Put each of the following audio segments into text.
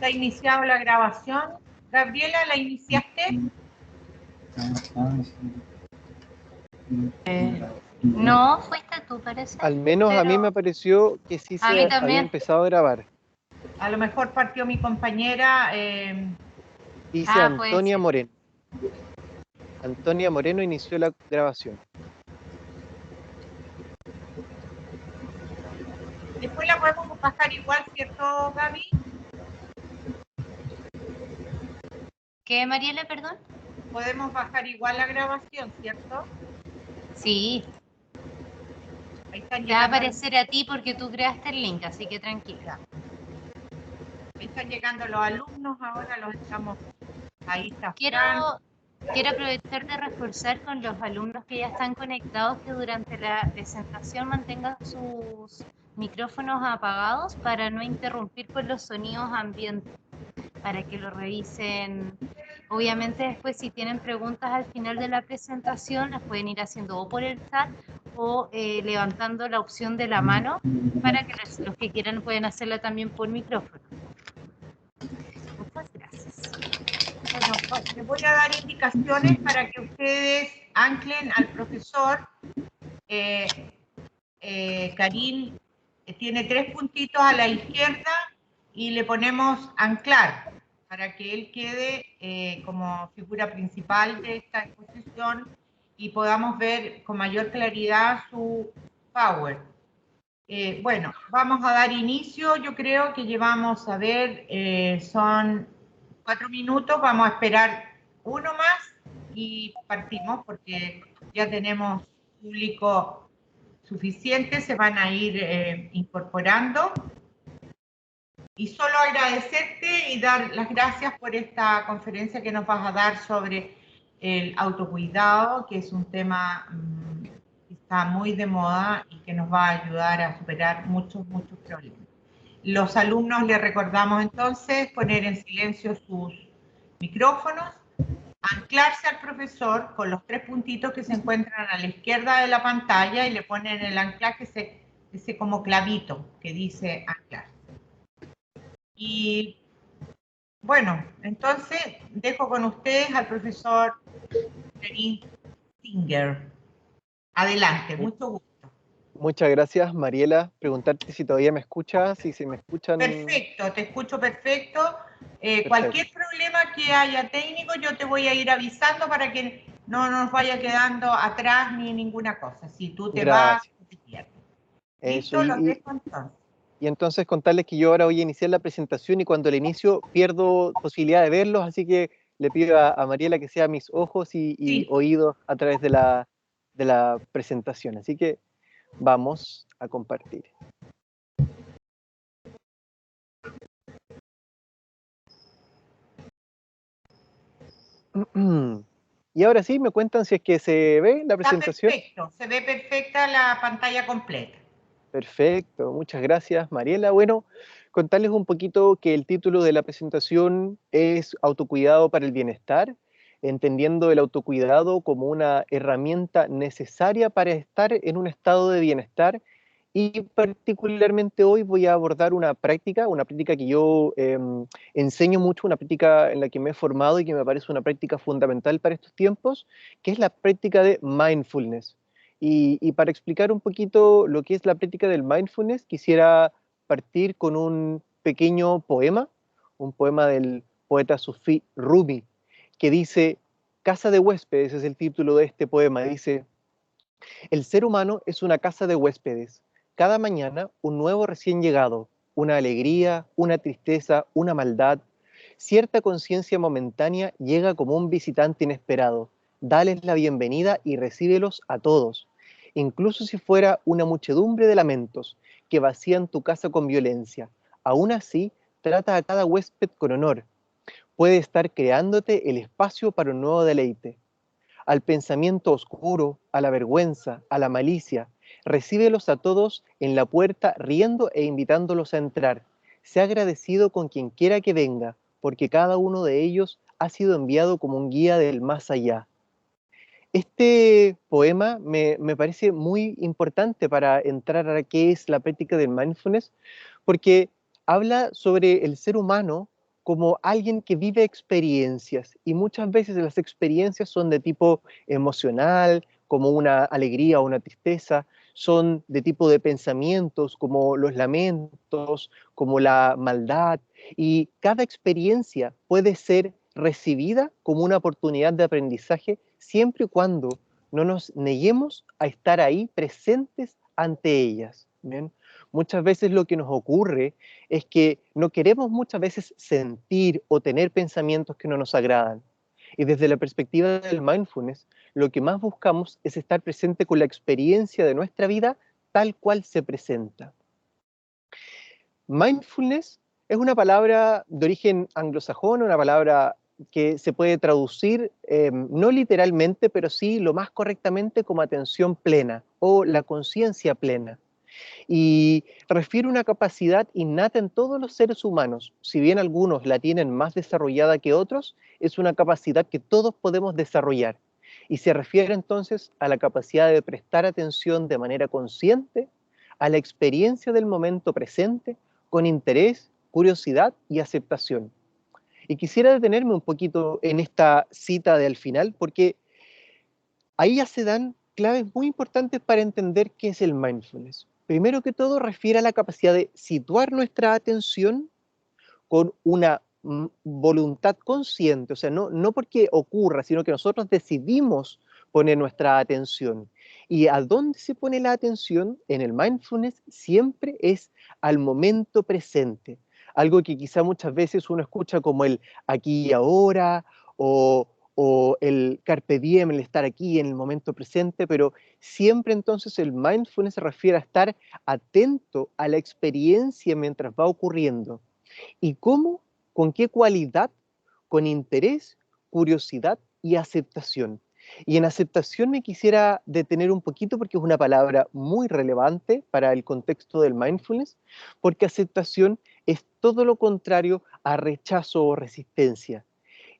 ¿Se ha iniciado la grabación? Gabriela, ¿la iniciaste? No, fuiste tú, parece. Al menos a mí me pareció que sí A mí se también. había empezado a grabar. A lo mejor partió mi compañera. Dice Antonia Moreno. Antonia Moreno inició la grabación. Después la podemos bajar igual, ¿cierto, Gaby? ¿Qué, Mariela, perdón? Podemos bajar igual la grabación, ¿cierto? Sí. Ahí están te va a aparecer a ti porque tú creaste el link, así que tranquila. Ahí están llegando los alumnos, ahora los estamos... Ahí está. Quiero aprovechar de reforzar con los alumnos que ya están conectados que durante la presentación mantengan sus micrófonos apagados para no interrumpir con los sonidos ambientes, para que lo revisen. Obviamente después si tienen preguntas al final de la presentación las pueden ir haciendo o por el chat o levantando la opción de la mano para que los que quieran pueden hacerla también por micrófono. Muchas gracias. Bueno, pues, les voy a dar indicaciones para que ustedes anclen al profesor. Karim tiene 3 puntitos a la izquierda y le ponemos anclar para que él quede como figura principal de esta exposición y podamos ver con mayor claridad su power. Bueno, vamos a dar inicio. Yo creo que llevamos, a ver, son 4 minutos, vamos a esperar uno más y partimos porque ya tenemos público suficiente, se van a ir incorporando. Y solo agradecerte y dar las gracias por esta conferencia que nos vas a dar sobre el autocuidado, que es un tema que está muy de moda y que nos va a ayudar a superar muchos problemas. Los alumnos les recordamos entonces poner en silencio sus micrófonos, anclarse al profesor con los 3 puntitos que se encuentran a la izquierda de la pantalla y le ponen el anclaje, ese como clavito que dice anclar. Y bueno, entonces dejo con ustedes al profesor Karim Singer. Adelante, mucho gusto. Muchas gracias, Mariela. Preguntarte si todavía me escuchas, si me escuchan. Perfecto, te escucho perfecto. Cualquier problema que haya técnico, yo te voy a ir avisando para que no nos vaya quedando atrás ni ninguna cosa. Si tú te vas, te pierdes. ¿Listo? Los dejo entonces. Y entonces contarles que yo ahora voy a iniciar la presentación y cuando la inicio pierdo posibilidad de verlos, así que le pido a Mariela que sea mis ojos y oídos a través de la presentación. Así que vamos a compartir. Y ahora sí, me cuentan si es que se ve la presentación. Está perfecto, se ve perfecta la pantalla completa. Perfecto, muchas gracias, Mariela. Bueno, contarles un poquito que el título de la presentación es Autocuidado para el Bienestar, entendiendo el autocuidado como una herramienta necesaria para estar en un estado de bienestar. Y particularmente hoy voy a abordar una práctica que yo enseño mucho, una práctica en la que me he formado y que me parece una práctica fundamental para estos tiempos, que es la práctica de mindfulness. Y para explicar un poquito lo que es la práctica del mindfulness, quisiera partir con un pequeño poema, un poema del poeta sufí Rumi, que dice, Casa de huéspedes es el título de este poema, dice, el ser humano es una casa de huéspedes, cada mañana un nuevo recién llegado, una alegría, una tristeza, una maldad, cierta conciencia momentánea llega como un visitante inesperado, dales la bienvenida y recíbelos a todos, incluso si fuera una muchedumbre de lamentos que vacían tu casa con violencia, aún así trata a cada huésped con honor, puede estar creándote el espacio para un nuevo deleite. Al pensamiento oscuro, a la vergüenza, a la malicia, recíbelos a todos en la puerta riendo e invitándolos a entrar. Sea agradecido con quien quiera que venga, porque cada uno de ellos ha sido enviado como un guía del más allá. Este poema me parece muy importante para entrar a qué es la práctica del mindfulness, porque habla sobre el ser humano como alguien que vive experiencias, y muchas veces las experiencias son de tipo emocional, como una alegría o una tristeza, son de tipo de pensamientos, como los lamentos, como la maldad, y cada experiencia puede ser recibida como una oportunidad de aprendizaje siempre y cuando no nos neguemos a estar ahí presentes ante ellas. ¿Bien? Muchas veces lo que nos ocurre es que no queremos muchas veces sentir o tener pensamientos que no nos agradan. Y desde la perspectiva del mindfulness, lo que más buscamos es estar presente con la experiencia de nuestra vida tal cual se presenta. Mindfulness es una palabra de origen anglosajón, una palabra que se puede traducir no literalmente, pero sí lo más correctamente como atención plena o la conciencia plena. Y refiere una capacidad innata en todos los seres humanos. Si bien algunos la tienen más desarrollada que otros, es una capacidad que todos podemos desarrollar. Y se refiere entonces a la capacidad de prestar atención de manera consciente a la experiencia del momento presente con interés, curiosidad y aceptación. Y quisiera detenerme un poquito en esta cita del final, porque ahí ya se dan claves muy importantes para entender qué es el mindfulness. Primero que todo, refiere a la capacidad de situar nuestra atención con una voluntad consciente, o sea, no porque ocurra, sino que nosotros decidimos poner nuestra atención. ¿Y a dónde se pone la atención? En el mindfulness siempre es al momento presente, algo que quizá muchas veces uno escucha como el aquí y ahora, o el carpe diem, el estar aquí en el momento presente, pero siempre entonces el mindfulness se refiere a estar atento a la experiencia mientras va ocurriendo. ¿Y cómo? ¿Con qué cualidad? Con interés, curiosidad y aceptación. Y en aceptación me quisiera detener un poquito porque es una palabra muy relevante para el contexto del mindfulness, porque aceptación es todo lo contrario a rechazo o resistencia.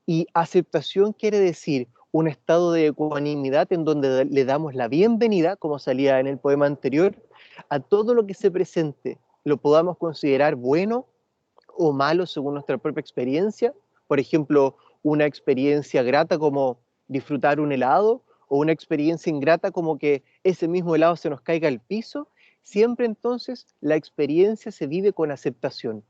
Y aceptación quiere decir un estado de ecuanimidad en donde le damos la bienvenida, como salía en el poema anterior, a todo lo que se presente, lo podamos considerar bueno o malo según nuestra propia experiencia. Por ejemplo, una experiencia grata como disfrutar un helado, o una experiencia ingrata como que ese mismo helado se nos caiga al piso. Siempre entonces la experiencia se vive con aceptación.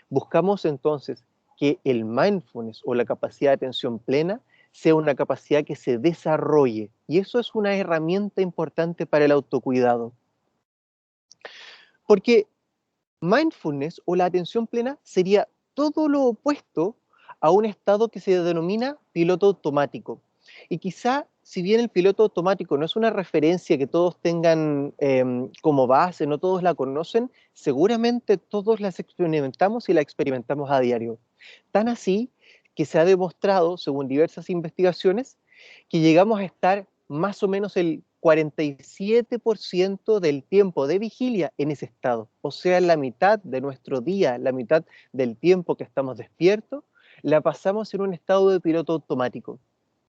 Buscamos entonces que el mindfulness o la capacidad de atención plena sea una capacidad que se desarrolle, y eso es una herramienta importante para el autocuidado. Porque mindfulness o la atención plena sería todo lo opuesto a un estado que se denomina piloto automático. Y quizá, si bien el piloto automático no es una referencia que todos tengan como base, no todos la conocen, seguramente todos las experimentamos y la experimentamos a diario. Tan así que se ha demostrado, según diversas investigaciones, que llegamos a estar más o menos el 47% del tiempo de vigilia en ese estado. O sea, la mitad de nuestro día, la mitad del tiempo que estamos despiertos, la pasamos en un estado de piloto automático.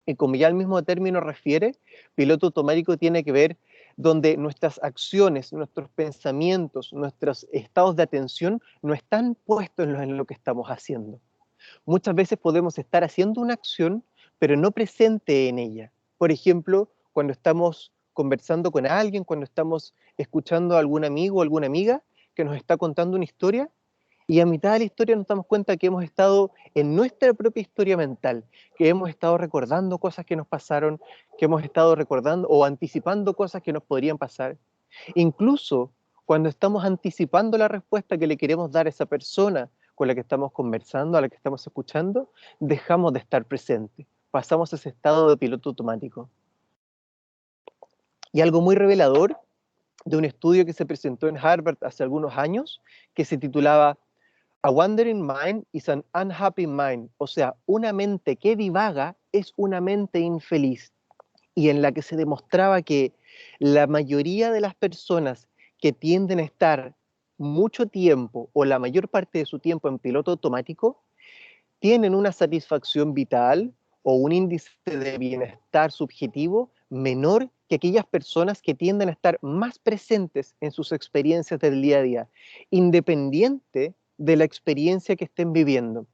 Y como ya el mismo término refiere, piloto automático tiene que ver donde nuestras acciones, nuestros pensamientos, nuestros estados de atención no están puestos en lo que estamos haciendo. Muchas veces podemos estar haciendo una acción, pero no presente en ella. Por ejemplo, cuando estamos conversando con alguien, cuando estamos escuchando a algún amigo o alguna amiga que nos está contando una historia, y a mitad de la historia nos damos cuenta que hemos estado en nuestra propia historia mental, que hemos estado recordando cosas que nos pasaron, que hemos estado recordando o anticipando cosas que nos podrían pasar. Incluso cuando estamos anticipando la respuesta que le queremos dar a esa persona con la que estamos conversando, a la que estamos escuchando, dejamos de estar presentes. Pasamos a ese estado de piloto automático. Y algo muy revelador de un estudio que se presentó en Harvard hace algunos años, que se titulaba A Wandering Mind is an Unhappy Mind, o sea, una mente que divaga es una mente infeliz, y en la que se demostraba que la mayoría de las personas que tienden a estar mucho tiempo o la mayor parte de su tiempo en piloto automático tienen una satisfacción vital o un índice de bienestar subjetivo menor que aquellas personas que tienden a estar más presentes en sus experiencias del día a día, independiente de la experiencia que estén viviendo.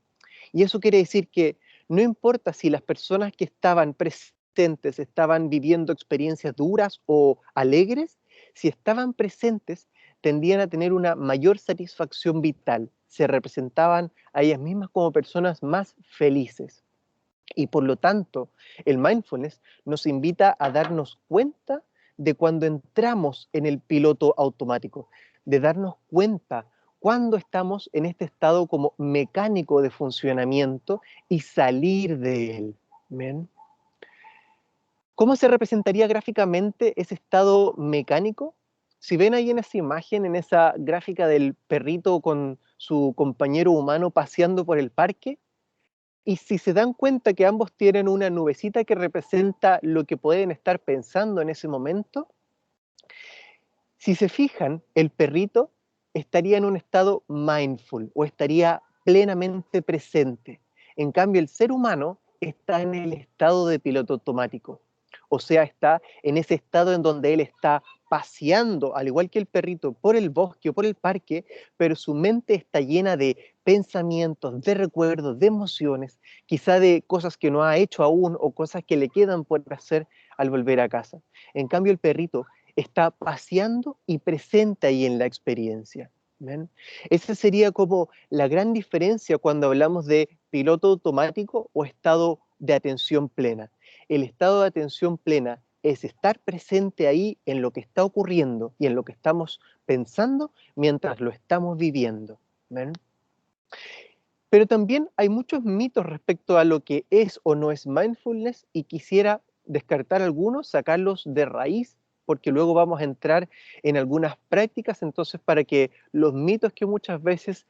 Y eso quiere decir que no importa si las personas que estaban presentes estaban viviendo experiencias duras o alegres, si estaban presentes, tendían a tener una mayor satisfacción vital, se representaban a ellas mismas como personas más felices. Y por lo tanto, el mindfulness nos invita a darnos cuenta de cuando entramos en el piloto automático, de darnos cuenta cuando estamos en este estado como mecánico de funcionamiento y salir de él. ¿Ven? ¿Cómo se representaría gráficamente ese estado mecánico? Si ven ahí en esa imagen, en esa gráfica del perrito con su compañero humano paseando por el parque, y si se dan cuenta que ambos tienen una nubecita que representa lo que pueden estar pensando en ese momento, si se fijan, el perrito estaría en un estado mindful o estaría plenamente presente. En cambio, el ser humano está en el estado de piloto automático. O sea, está en ese estado en donde él está paseando, al igual que el perrito, por el bosque o por el parque, pero su mente está llena de pensamientos, de recuerdos, de emociones, quizá de cosas que no ha hecho aún o cosas que le quedan por hacer al volver a casa. En cambio, el perrito está paseando y presente ahí en la experiencia. ¿Ven? Esa sería como la gran diferencia cuando hablamos de piloto automático o estado de atención plena. El estado de atención plena es estar presente ahí en lo que está ocurriendo y en lo que estamos pensando mientras lo estamos viviendo. ¿Ven? Pero también hay muchos mitos respecto a lo que es o no es mindfulness y quisiera descartar algunos, sacarlos de raíz, porque luego vamos a entrar en algunas prácticas, entonces para que los mitos que muchas veces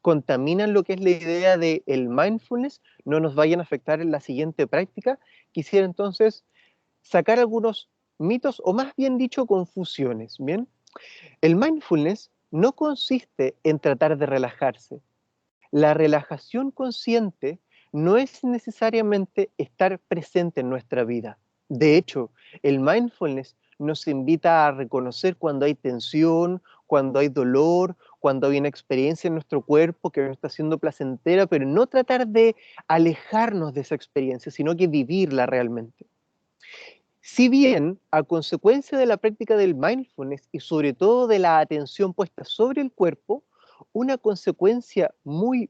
contaminan lo que es la idea del mindfulness no nos vayan a afectar en la siguiente práctica, quisiera entonces sacar algunos mitos o más bien dicho confusiones, ¿bien? El mindfulness no consiste en tratar de relajarse. La relajación consciente no es necesariamente estar presente en nuestra vida. De hecho, el mindfulness nos invita a reconocer cuando hay tensión, cuando hay dolor, cuando hay una experiencia en nuestro cuerpo que no está siendo placentera, pero no tratar de alejarnos de esa experiencia, sino que vivirla realmente. Si bien, a consecuencia de la práctica del mindfulness y sobre todo de la atención puesta sobre el cuerpo, una consecuencia muy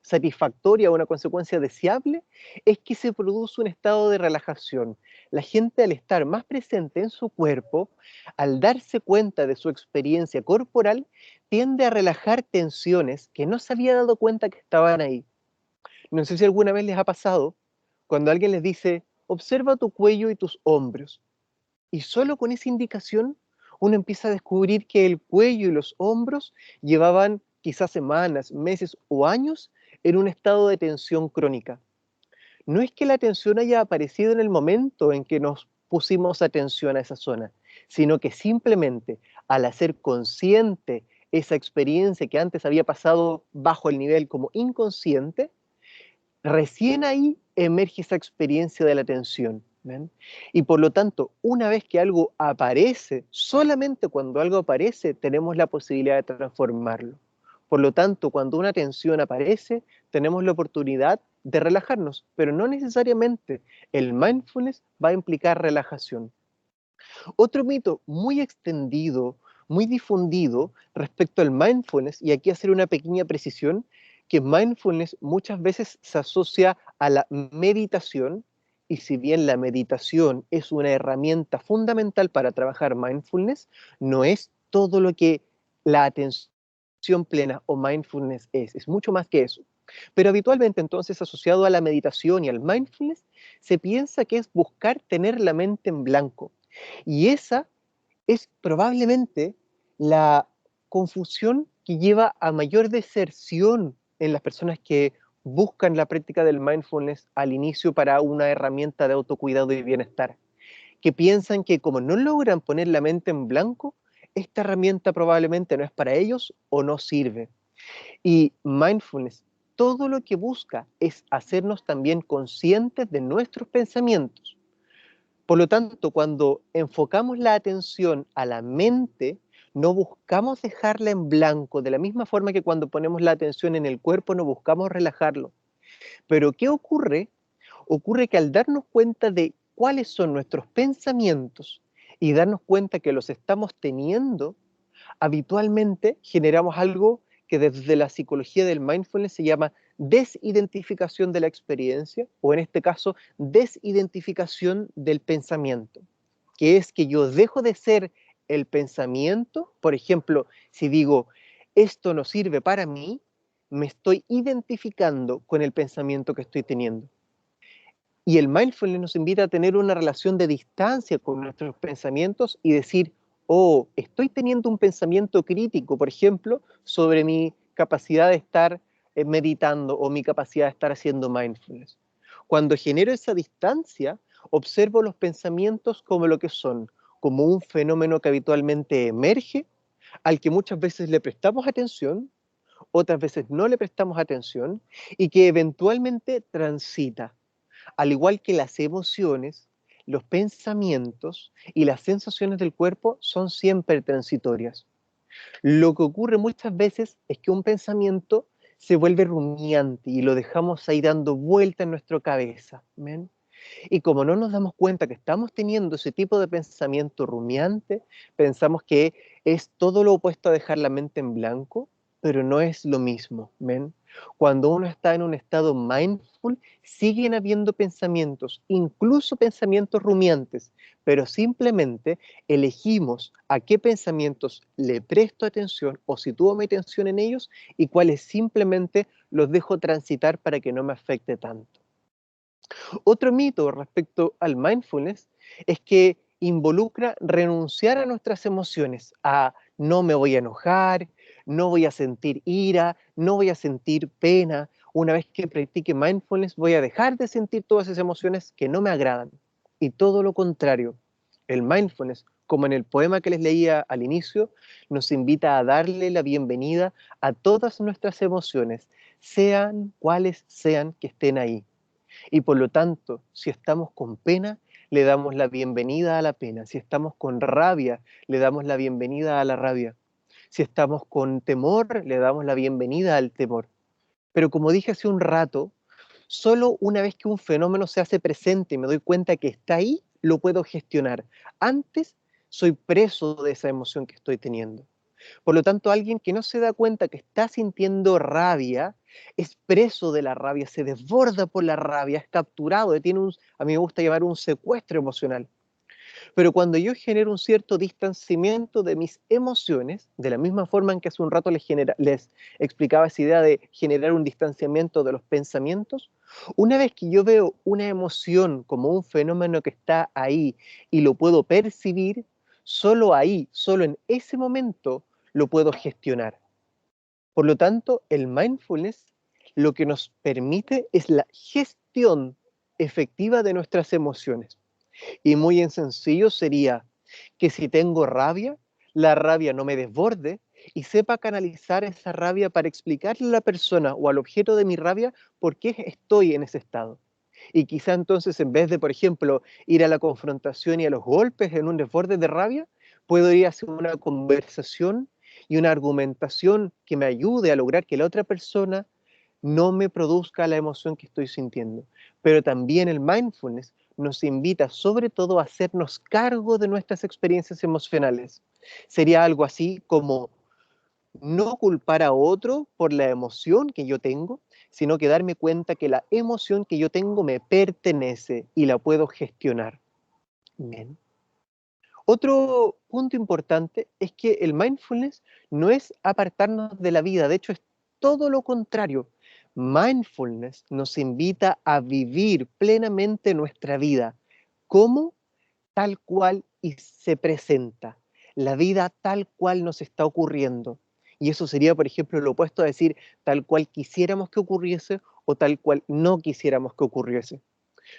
satisfactoria o una consecuencia deseable es que se produce un estado de relajación. La gente al estar más presente en su cuerpo, al darse cuenta de su experiencia corporal, tiende a relajar tensiones que no se había dado cuenta que estaban ahí. No sé si alguna vez les ha pasado cuando alguien les dice, observa tu cuello y tus hombros. Y solo con esa indicación uno empieza a descubrir que el cuello y los hombros llevaban quizás semanas, meses o años en un estado de tensión crónica. No es que la tensión haya aparecido en el momento en que nos pusimos atención a esa zona, sino que simplemente al hacer consciente esa experiencia que antes había pasado bajo el nivel como inconsciente, recién ahí emerge esa experiencia de la tensión. ¿Ven? Y por lo tanto, una vez que algo aparece, solamente cuando algo aparece, tenemos la posibilidad de transformarlo. Por lo tanto, cuando una tensión aparece, tenemos la oportunidad de relajarnos, pero no necesariamente el mindfulness va a implicar relajación. Otro mito muy extendido, muy difundido respecto al mindfulness, y aquí hacer una pequeña precisión, que mindfulness muchas veces se asocia a la meditación, y si bien la meditación es una herramienta fundamental para trabajar mindfulness, no es todo lo que la atención plena o mindfulness es mucho más que eso. Pero habitualmente entonces asociado a la meditación y al mindfulness, se piensa que es buscar tener la mente en blanco. Y esa es probablemente la confusión que lleva a mayor deserción en las personas que buscan la práctica del mindfulness al inicio para una herramienta de autocuidado y bienestar, que piensan que como no logran poner la mente en blanco, esta herramienta probablemente no es para ellos o no sirve. Y mindfulness, todo lo que busca es hacernos también conscientes de nuestros pensamientos. Por lo tanto, cuando enfocamos la atención a la mente, No buscamos dejarla en blanco, de la misma forma que cuando ponemos la atención en el cuerpo no buscamos relajarlo. Pero ¿qué ocurre? Ocurre que al darnos cuenta de cuáles son nuestros pensamientos y darnos cuenta que los estamos teniendo, habitualmente generamos algo que desde la psicología del mindfulness se llama desidentificación de la experiencia, o en este caso, desidentificación del pensamiento, que es que yo dejo de ser el pensamiento. Por ejemplo, si digo, esto no sirve para mí, me estoy identificando con el pensamiento que estoy teniendo. Y el mindfulness nos invita a tener una relación de distancia con nuestros pensamientos y decir, oh, estoy teniendo un pensamiento crítico, por ejemplo, sobre mi capacidad de estar meditando o mi capacidad de estar haciendo mindfulness. Cuando genero esa distancia, observo los pensamientos como lo que son, como un fenómeno que habitualmente emerge, al que muchas veces le prestamos atención, otras veces no le prestamos atención, y que eventualmente transita. Al igual que las emociones, los pensamientos y las sensaciones del cuerpo son siempre transitorias. Lo que ocurre muchas veces es que un pensamiento se vuelve rumiante y lo dejamos ahí dando vuelta en nuestra cabeza. ¿Ven? Y como no nos damos cuenta que estamos teniendo ese tipo de pensamiento rumiante, pensamos que es todo lo opuesto a dejar la mente en blanco, pero no es lo mismo. ¿Ven? Cuando uno está en un estado mindful, siguen habiendo pensamientos, incluso pensamientos rumiantes, pero simplemente elegimos a qué pensamientos le presto atención o sitúo mi atención en ellos y cuáles simplemente los dejo transitar para que no me afecte tanto. Otro mito respecto al mindfulness es que involucra renunciar a nuestras emociones, a no me voy a enojar, no voy a sentir ira, no voy a sentir pena. Una vez que practique mindfulness voy a dejar de sentir todas esas emociones que no me agradan. Y todo lo contrario, el mindfulness, como en el poema que les leía al inicio, nos invita a darle la bienvenida a todas nuestras emociones, sean cuales sean que estén ahí. Y por lo tanto, si estamos con pena, le damos la bienvenida a la pena. Si estamos con rabia, le damos la bienvenida a la rabia. Si estamos con temor, le damos la bienvenida al temor. Pero como dije hace un rato, solo una vez que un fenómeno se hace presente y me doy cuenta que está ahí, lo puedo gestionar. Antes, soy preso de esa emoción que estoy teniendo. Por lo tanto, alguien que no se da cuenta que está sintiendo rabia, es preso de la rabia, se desborda por la rabia, es capturado, tiene a mí me gusta llamar un secuestro emocional. Pero cuando yo genero un cierto distanciamiento de mis emociones, de la misma forma en que hace un rato les explicaba esa idea de generar un distanciamiento de los pensamientos, una vez que yo veo una emoción como un fenómeno que está ahí y lo puedo percibir, solo ahí, solo en ese momento, lo puedo gestionar. Por lo tanto, el mindfulness lo que nos permite es la gestión efectiva de nuestras emociones. Y muy en sencillo sería que si tengo rabia, la rabia no me desborde y sepa canalizar esa rabia para explicarle a la persona o al objeto de mi rabia por qué estoy en ese estado. Y quizá entonces en vez de, por ejemplo, ir a la confrontación y a los golpes en un desborde de rabia, puedo ir hacia una conversación y una argumentación que me ayude a lograr que la otra persona no me produzca la emoción que estoy sintiendo. Pero también el mindfulness nos invita sobre todo a hacernos cargo de nuestras experiencias emocionales. Sería algo así como no culpar a otro por la emoción que yo tengo, sino que darme cuenta que la emoción que yo tengo me pertenece y la puedo gestionar. Bien. Otro punto importante es que el mindfulness no es apartarnos de la vida, de hecho es todo lo contrario. Mindfulness nos invita a vivir plenamente nuestra vida, como tal cual y se presenta, la vida tal cual nos está ocurriendo. Y eso sería, por ejemplo, lo opuesto a decir tal cual quisiéramos que ocurriese o tal cual no quisiéramos que ocurriese.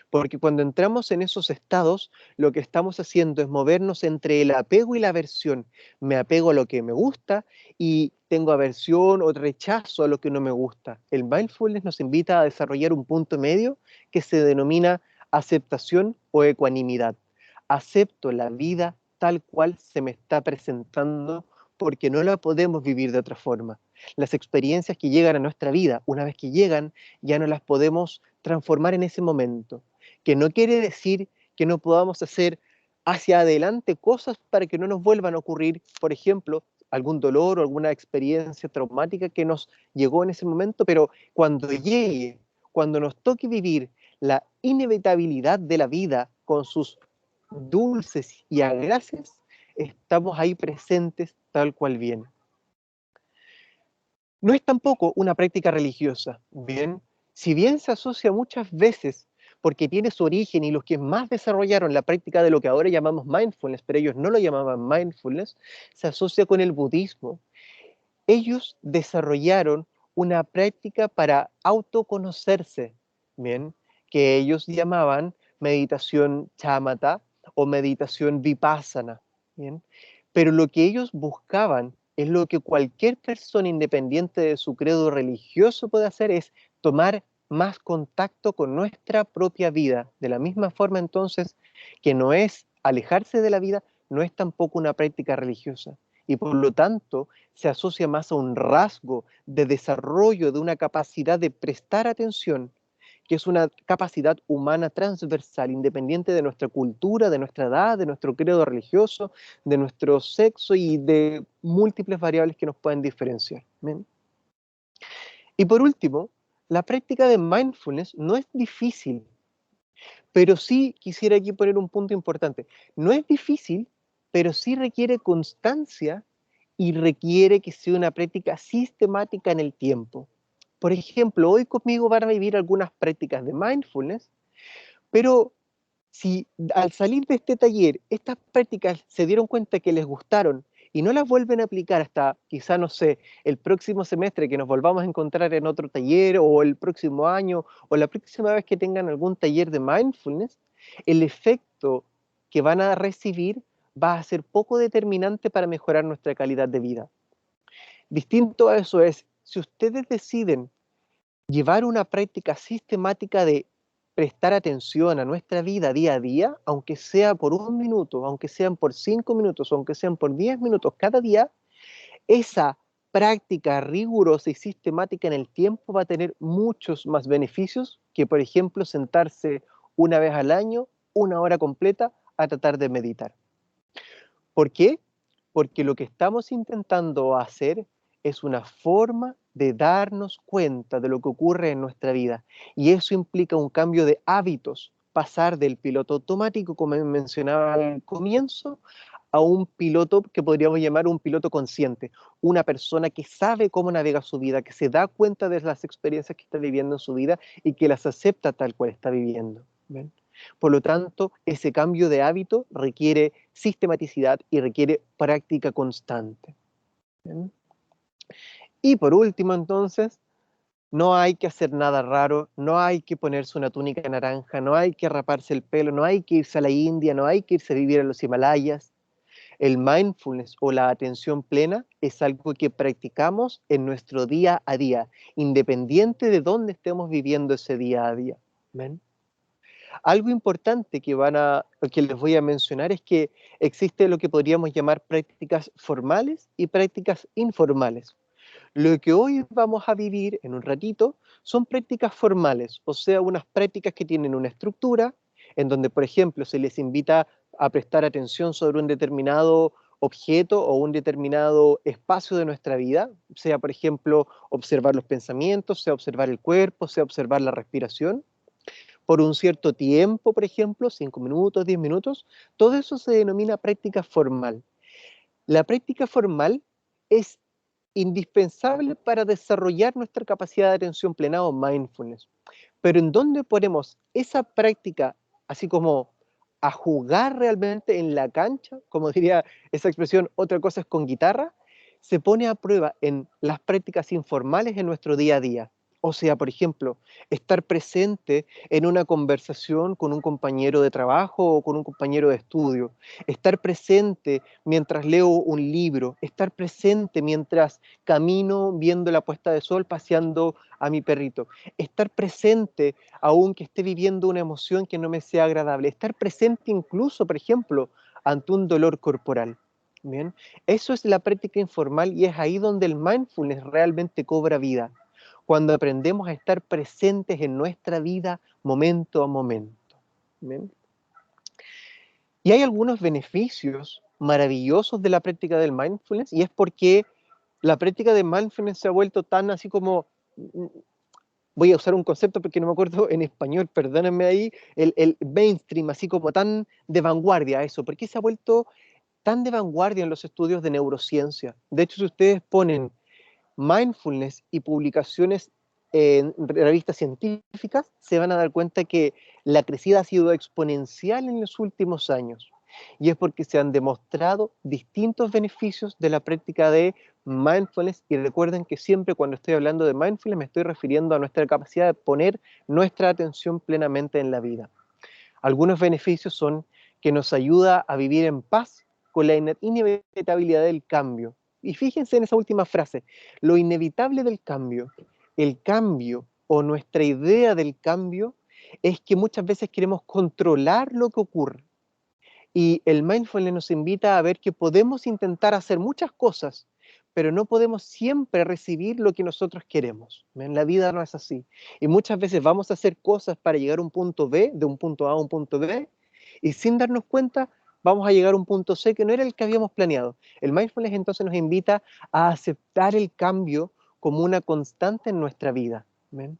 Porque cuando entramos en esos estados, lo que estamos haciendo es movernos entre el apego y la aversión. Me apego a lo que me gusta y tengo aversión o rechazo a lo que no me gusta. El mindfulness nos invita a desarrollar un punto medio que se denomina aceptación o ecuanimidad. Acepto la vida tal cual se me está presentando porque no la podemos vivir de otra forma. Las experiencias que llegan a nuestra vida, una vez que llegan, ya no las podemos transformar en ese momento. Que no quiere decir que no podamos hacer hacia adelante cosas para que no nos vuelvan a ocurrir, por ejemplo, algún dolor o alguna experiencia traumática que nos llegó en ese momento, pero cuando llegue, cuando nos toque vivir la inevitabilidad de la vida con sus dulces y agraces, estamos ahí presentes tal cual viene. No es tampoco una práctica religiosa, bien, si bien se asocia muchas veces porque tiene su origen y los que más desarrollaron la práctica de lo que ahora llamamos mindfulness, pero ellos no lo llamaban mindfulness, se asocia con el budismo. Ellos desarrollaron una práctica para autoconocerse, bien, que ellos llamaban meditación chamata o meditación vipassana, bien, pero lo que ellos buscaban es lo que cualquier persona independiente de su credo religioso puede hacer, es tomar más contacto con nuestra propia vida. De la misma forma, entonces, que no es alejarse de la vida, no es tampoco una práctica religiosa. Y por lo tanto, se asocia más a un rasgo de desarrollo de una capacidad de prestar atención, que es una capacidad humana transversal, independiente de nuestra cultura, de nuestra edad, de nuestro credo religioso, de nuestro sexo y de múltiples variables que nos pueden diferenciar. ¿Bien? Y por último, la práctica de mindfulness no es difícil, pero sí quisiera aquí poner un punto importante. No es difícil, pero sí requiere constancia y requiere que sea una práctica sistemática en el tiempo. Por ejemplo, hoy conmigo van a vivir algunas prácticas de mindfulness, pero si al salir de este taller estas prácticas se dieron cuenta que les gustaron y no las vuelven a aplicar hasta quizá, no sé, el próximo semestre que nos volvamos a encontrar en otro taller o el próximo año o la próxima vez que tengan algún taller de mindfulness, el efecto que van a recibir va a ser poco determinante para mejorar nuestra calidad de vida. Distinto a eso es, si ustedes deciden llevar una práctica sistemática de prestar atención a nuestra vida día a día, aunque sea por 1 minuto, aunque sean por 5 minutos, aunque sean por 10 minutos cada día, esa práctica rigurosa y sistemática en el tiempo va a tener muchos más beneficios que, por ejemplo, sentarse una vez al año, 1 hora completa, a tratar de meditar. ¿Por qué? Porque lo que estamos intentando hacer es una forma de darnos cuenta de lo que ocurre en nuestra vida. Y eso implica un cambio de hábitos, pasar del piloto automático, como mencionaba al comienzo, a un piloto que podríamos llamar un piloto consciente, una persona que sabe cómo navega su vida, que se da cuenta de las experiencias que está viviendo en su vida y que las acepta tal cual está viviendo. ¿Ven? Por lo tanto, ese cambio de hábito requiere sistematicidad y requiere práctica constante. ¿Bien? Y por último, entonces, no hay que hacer nada raro, no hay que ponerse una túnica naranja, no hay que raparse el pelo, no hay que irse a la India, no hay que irse a vivir a los Himalayas. El mindfulness o la atención plena es algo que practicamos en nuestro día a día, independiente de dónde estemos viviendo ese día a día. ¿Ven? Algo importante que les voy a mencionar es que existe lo que podríamos llamar prácticas formales y prácticas informales. Lo que hoy vamos a vivir en un ratito son prácticas formales, o sea, unas prácticas que tienen una estructura, en donde, por ejemplo, se les invita a prestar atención sobre un determinado objeto o un determinado espacio de nuestra vida, sea, por ejemplo, observar los pensamientos, sea observar el cuerpo, sea observar la respiración por un cierto tiempo, por ejemplo, 5 minutos, 10 minutos, todo eso se denomina práctica formal. La práctica formal es indispensable para desarrollar nuestra capacidad de atención plena o mindfulness. Pero ¿en dónde ponemos esa práctica, así como a jugar realmente en la cancha? Como diría esa expresión, otra cosa es con guitarra, se pone a prueba en las prácticas informales en nuestro día a día. O sea, por ejemplo, estar presente en una conversación con un compañero de trabajo o con un compañero de estudio, estar presente mientras leo un libro, estar presente mientras camino viendo la puesta de sol paseando a mi perrito, estar presente aunque esté viviendo una emoción que no me sea agradable, estar presente incluso, por ejemplo, ante un dolor corporal. Bien, eso es la práctica informal y es ahí donde el mindfulness realmente cobra vida, cuando aprendemos a estar presentes en nuestra vida momento a momento. Bien. Y hay algunos beneficios maravillosos de la práctica del mindfulness y es porque la práctica de mindfulness se ha vuelto tan así como, voy a usar un concepto porque no me acuerdo en español, perdónenme ahí, el mainstream, así como tan de vanguardia eso. ¿Por qué se ha vuelto tan de vanguardia en los estudios de neurociencia? De hecho, si ustedes ponen mindfulness y publicaciones en revistas científicas, se van a dar cuenta que la crecida ha sido exponencial en los últimos años. Y es porque se han demostrado distintos beneficios de la práctica de mindfulness. Y recuerden que siempre cuando estoy hablando de mindfulness me estoy refiriendo a nuestra capacidad de poner nuestra atención plenamente en la vida. Algunos beneficios son que nos ayuda a vivir en paz con la inevitabilidad del cambio. Y fíjense en esa última frase, lo inevitable del cambio. El cambio o nuestra idea del cambio es que muchas veces queremos controlar lo que ocurre. Y el mindfulness nos invita a ver que podemos intentar hacer muchas cosas, pero no podemos siempre recibir lo que nosotros queremos. En la vida no es así. Y muchas veces vamos a hacer cosas para llegar a un punto B, de un punto A a un punto B, y sin darnos cuenta vamos a llegar a un punto C que no era el que habíamos planeado. El mindfulness entonces nos invita a aceptar el cambio como una constante en nuestra vida. ¿Ven?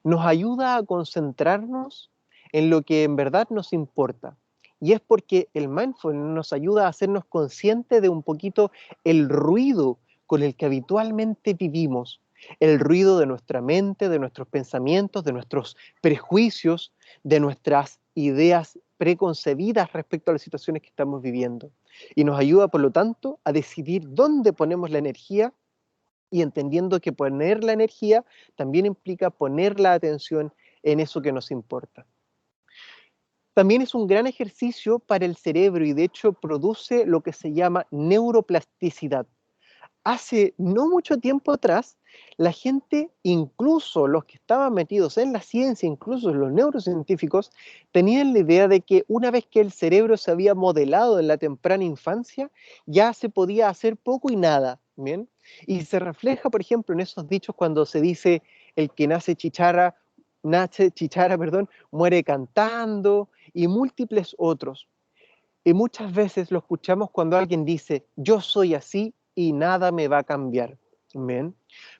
Nos ayuda a concentrarnos en lo que en verdad nos importa. Y es porque el mindfulness nos ayuda a hacernos conscientes de un poquito el ruido con el que habitualmente vivimos, el ruido de nuestra mente, de nuestros pensamientos, de nuestros prejuicios, de nuestras ideas preconcebidas respecto a las situaciones que estamos viviendo. Y nos ayuda, por lo tanto, a decidir dónde ponemos la energía y entendiendo que poner la energía también implica poner la atención en eso que nos importa. También es un gran ejercicio para el cerebro y de hecho produce lo que se llama neuroplasticidad. Hace no mucho tiempo atrás, la gente, incluso los que estaban metidos en la ciencia, incluso los neurocientíficos, tenían la idea de que una vez que el cerebro se había modelado en la temprana infancia, ya se podía hacer poco y nada, ¿bien? Y se refleja, por ejemplo, en esos dichos cuando se dice el que nace chichara, perdón, muere cantando y múltiples otros. Y muchas veces lo escuchamos cuando alguien dice, yo soy así y nada me va a cambiar. ¿Ven?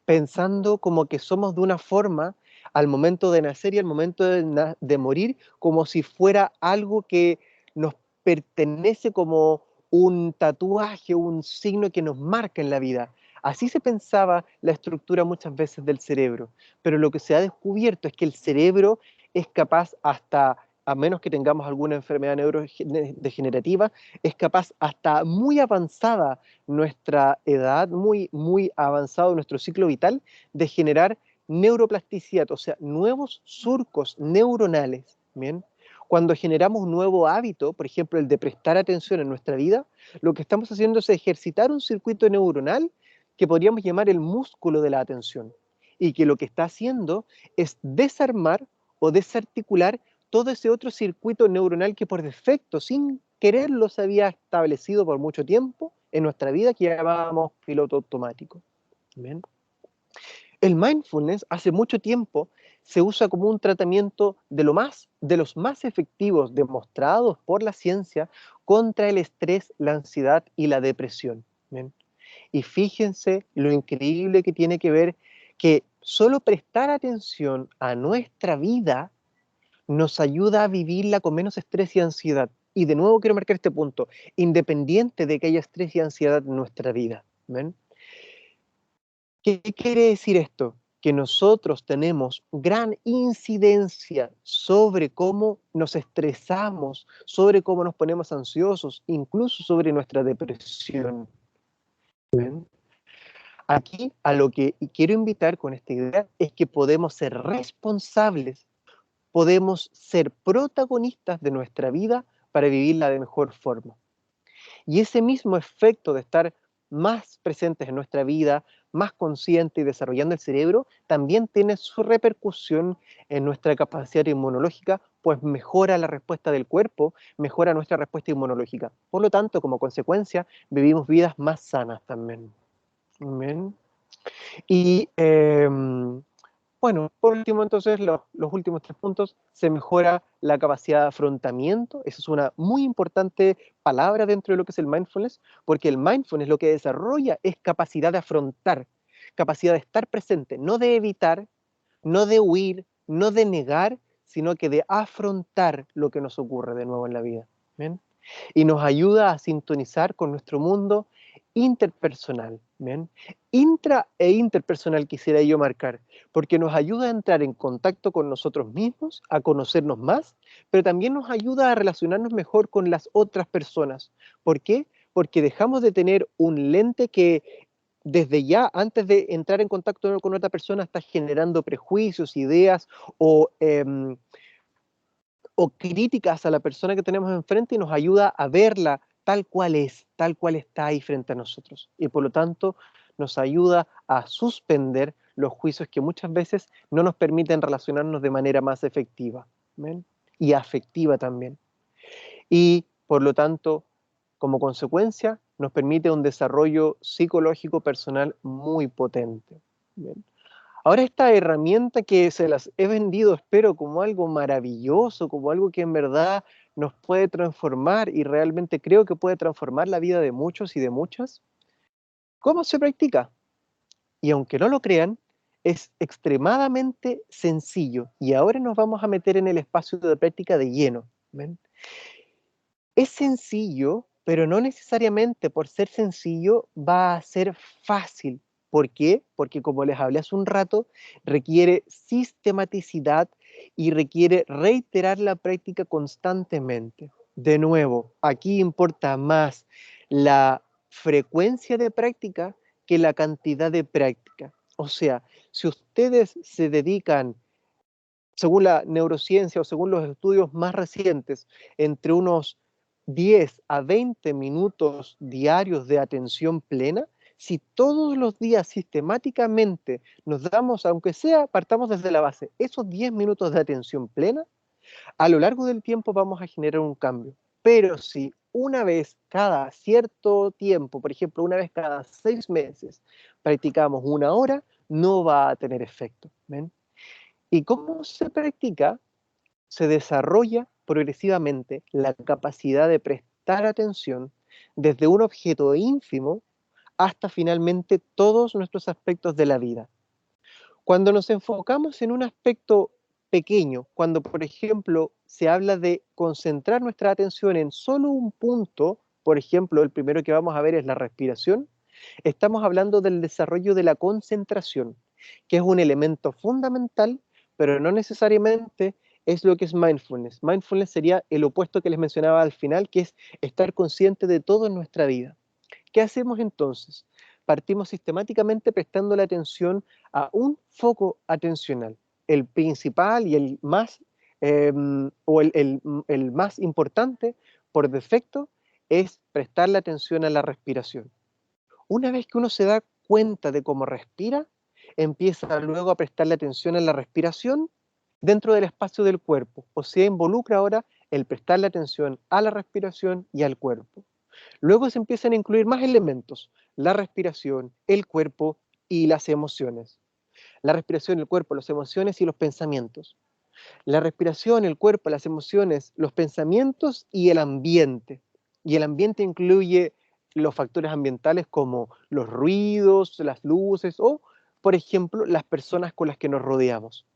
Pensando como que somos de una forma al momento de nacer y al momento de morir, como si fuera algo que nos pertenece como un tatuaje, un signo que nos marca en la vida. Así se pensaba la estructura muchas veces del cerebro, pero lo que se ha descubierto es que el cerebro es capaz hasta, a menos que tengamos alguna enfermedad neurodegenerativa, es capaz hasta muy avanzada nuestra edad, muy avanzado nuestro ciclo vital, de generar neuroplasticidad, o sea, nuevos surcos neuronales. ¿Bien? Cuando generamos un nuevo hábito, por ejemplo, el de prestar atención en nuestra vida, lo que estamos haciendo es ejercitar un circuito neuronal que podríamos llamar el músculo de la atención, y que lo que está haciendo es desarmar o desarticular todo ese otro circuito neuronal que por defecto, sin quererlo, se había establecido por mucho tiempo en nuestra vida, que llamábamos piloto automático. ¿Bien? El mindfulness hace mucho tiempo se usa como un tratamiento de los más efectivos demostrados por la ciencia contra el estrés, la ansiedad y la depresión. ¿Bien? Y fíjense lo increíble que tiene que ver que solo prestar atención a nuestra vida nos ayuda a vivirla con menos estrés y ansiedad. Y de nuevo quiero marcar este punto, independiente de que haya estrés y ansiedad en nuestra vida. ¿Ven? ¿Qué quiere decir esto? Que nosotros tenemos gran incidencia sobre cómo nos estresamos, sobre cómo nos ponemos ansiosos, incluso sobre nuestra depresión. ¿Ven? Aquí a lo que quiero invitar con esta idea es que podemos ser responsables, podemos ser protagonistas de nuestra vida para vivirla de mejor forma. Y ese mismo efecto de estar más presentes en nuestra vida, más consciente y desarrollando el cerebro, también tiene su repercusión en nuestra capacidad inmunológica pues mejora la respuesta del cuerpo, mejora nuestra respuesta inmunológica. Por lo tanto, como consecuencia, vivimos vidas más sanas también. Bien. Y bueno, por último, entonces, los últimos 3 puntos: se mejora la capacidad de afrontamiento. Esa es una muy importante palabra dentro de lo que es el mindfulness, porque el mindfulness lo que desarrolla es capacidad de afrontar, capacidad de estar presente, no de evitar, no de huir, no de negar, sino que de afrontar lo que nos ocurre de nuevo en la vida. ¿Bien? Y nos ayuda a sintonizar con nuestro mundo interpersonal. ¿Bien? Intra e interpersonal quisiera yo marcar, porque nos ayuda a entrar en contacto con nosotros mismos, a conocernos más, pero también nos ayuda a relacionarnos mejor con las otras personas. ¿Por qué? Porque dejamos de tener un lente que desde ya, antes de entrar en contacto con otra persona, está generando prejuicios, ideas o, o críticas a la persona que tenemos enfrente, y nos ayuda a verla tal cual es, tal cual está ahí frente a nosotros. Y por lo tanto, nos ayuda a suspender los juicios que muchas veces no nos permiten relacionarnos de manera más efectiva. ¿Ven? Y afectiva también. Y por lo tanto, como consecuencia, nos permite un desarrollo psicológico personal muy potente. Bien. Ahora, esta herramienta que se las he vendido, espero, como algo maravilloso, como algo que en verdad nos puede transformar, y realmente creo que puede transformar la vida de muchos y de muchas. ¿Cómo se practica? Y aunque no lo crean, es extremadamente sencillo. Y ahora nos vamos a meter en el espacio de práctica de lleno. ¿Ven? Es sencillo, pero no necesariamente por ser sencillo va a ser fácil. ¿Por qué? Porque, como les hablé hace un rato, requiere sistematicidad y requiere reiterar la práctica constantemente. De nuevo, aquí importa más la frecuencia de práctica que la cantidad de práctica. O sea, si ustedes se dedican, según la neurociencia o según los estudios más recientes, entre unos 10 a 20 minutos diarios de atención plena, si todos los días sistemáticamente nos damos, aunque sea, partamos desde la base, esos 10 minutos de atención plena, a lo largo del tiempo vamos a generar un cambio. Pero si una vez cada cierto tiempo, por ejemplo, una vez cada 6 meses, practicamos 1 hora, no va a tener efecto. ¿Ven? ¿Y cómo se practica? Se desarrolla progresivamente la capacidad de prestar atención desde un objeto ínfimo hasta finalmente todos nuestros aspectos de la vida. Cuando nos enfocamos en un aspecto pequeño, cuando por ejemplo se habla de concentrar nuestra atención en solo un punto, por ejemplo, el primero que vamos a ver es la respiración, estamos hablando del desarrollo de la concentración, que es un elemento fundamental, pero no necesariamente es lo que es mindfulness. Mindfulness sería el opuesto que les mencionaba al final, que es estar consciente de todo en nuestra vida. ¿Qué hacemos entonces? Partimos sistemáticamente prestando la atención a un foco atencional. El principal y el más, el más importante por defecto es prestar la atención a la respiración. Una vez que uno se da cuenta de cómo respira, empieza luego a prestarle atención a la respiración dentro del espacio del cuerpo. O sea, involucra ahora el prestarle atención a la respiración y al cuerpo. Luego se empiezan a incluir más elementos: la respiración, el cuerpo y las emociones. La respiración, el cuerpo, las emociones y los pensamientos. La respiración, el cuerpo, las emociones, los pensamientos y el ambiente. Y el ambiente incluye los factores ambientales como los ruidos, las luces o, por ejemplo, las personas con las que nos rodeamos.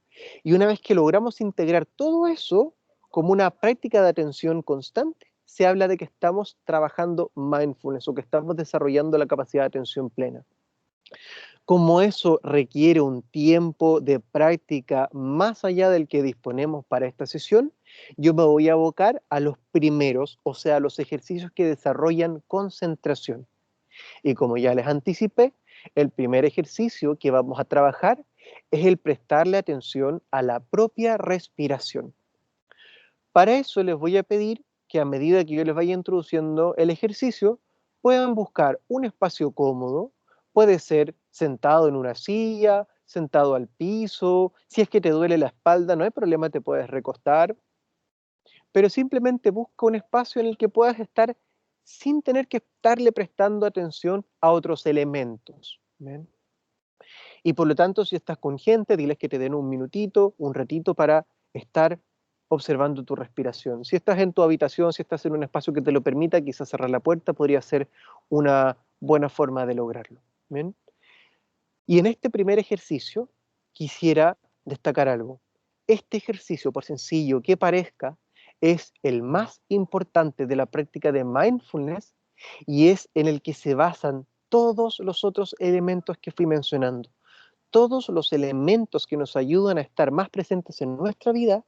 Y una vez que logramos integrar todo eso como una práctica de atención constante, se habla de que estamos trabajando mindfulness o que estamos desarrollando la capacidad de atención plena. Como eso requiere un tiempo de práctica más allá del que disponemos para esta sesión, yo me voy a abocar a los primeros, o sea, a los ejercicios que desarrollan concentración. Y como ya les anticipé, el primer ejercicio que vamos a trabajar es el prestarle atención a la propia respiración. Para eso les voy a pedir que, a medida que yo les vaya introduciendo el ejercicio, puedan buscar un espacio cómodo. Puede ser sentado en una silla, sentado al piso. Si es que te duele la espalda, no hay problema, te puedes recostar. pero simplemente busca un espacio en el que puedas estar sin tener que estarle prestando atención a otros elementos. ¿Ven? Y por lo tanto, si estás con gente, diles que te den un minutito, un ratito para estar observando tu respiración. Si estás en tu habitación, si estás en un espacio que te lo permita, quizás cerrar la puerta podría ser una buena forma de lograrlo. ¿Ven? Y en este primer ejercicio quisiera destacar algo. Este ejercicio, por sencillo que parezca, es el más importante de la práctica de mindfulness y es en el que se basan todos los otros elementos que fui mencionando. Todos los elementos que nos ayudan a estar más presentes en nuestra vida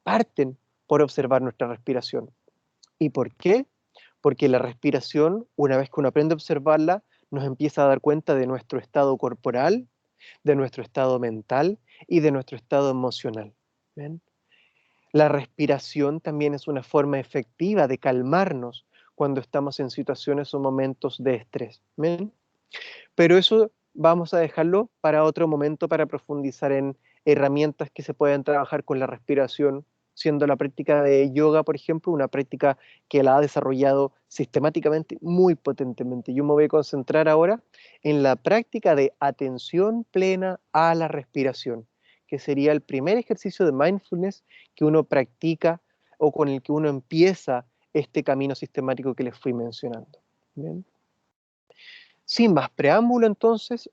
parten por observar nuestra respiración. ¿Y por qué? Porque la respiración, una vez que uno aprende a observarla, nos empieza a dar cuenta de nuestro estado corporal, de nuestro estado mental y de nuestro estado emocional. ¿Ven? La respiración también es una forma efectiva de calmarnos cuando estamos en situaciones o momentos de estrés. ¿Ven? Pero eso vamos a dejarlo para otro momento para profundizar en herramientas que se pueden trabajar con la respiración, siendo la práctica de yoga, por ejemplo, una práctica que la ha desarrollado sistemáticamente muy potentemente. Yo me voy a concentrar ahora en la práctica de atención plena a la respiración, que sería el primer ejercicio de mindfulness que uno practica o con el que uno empieza este camino sistemático que les fui mencionando. ¿Bien? Sin más preámbulo, entonces,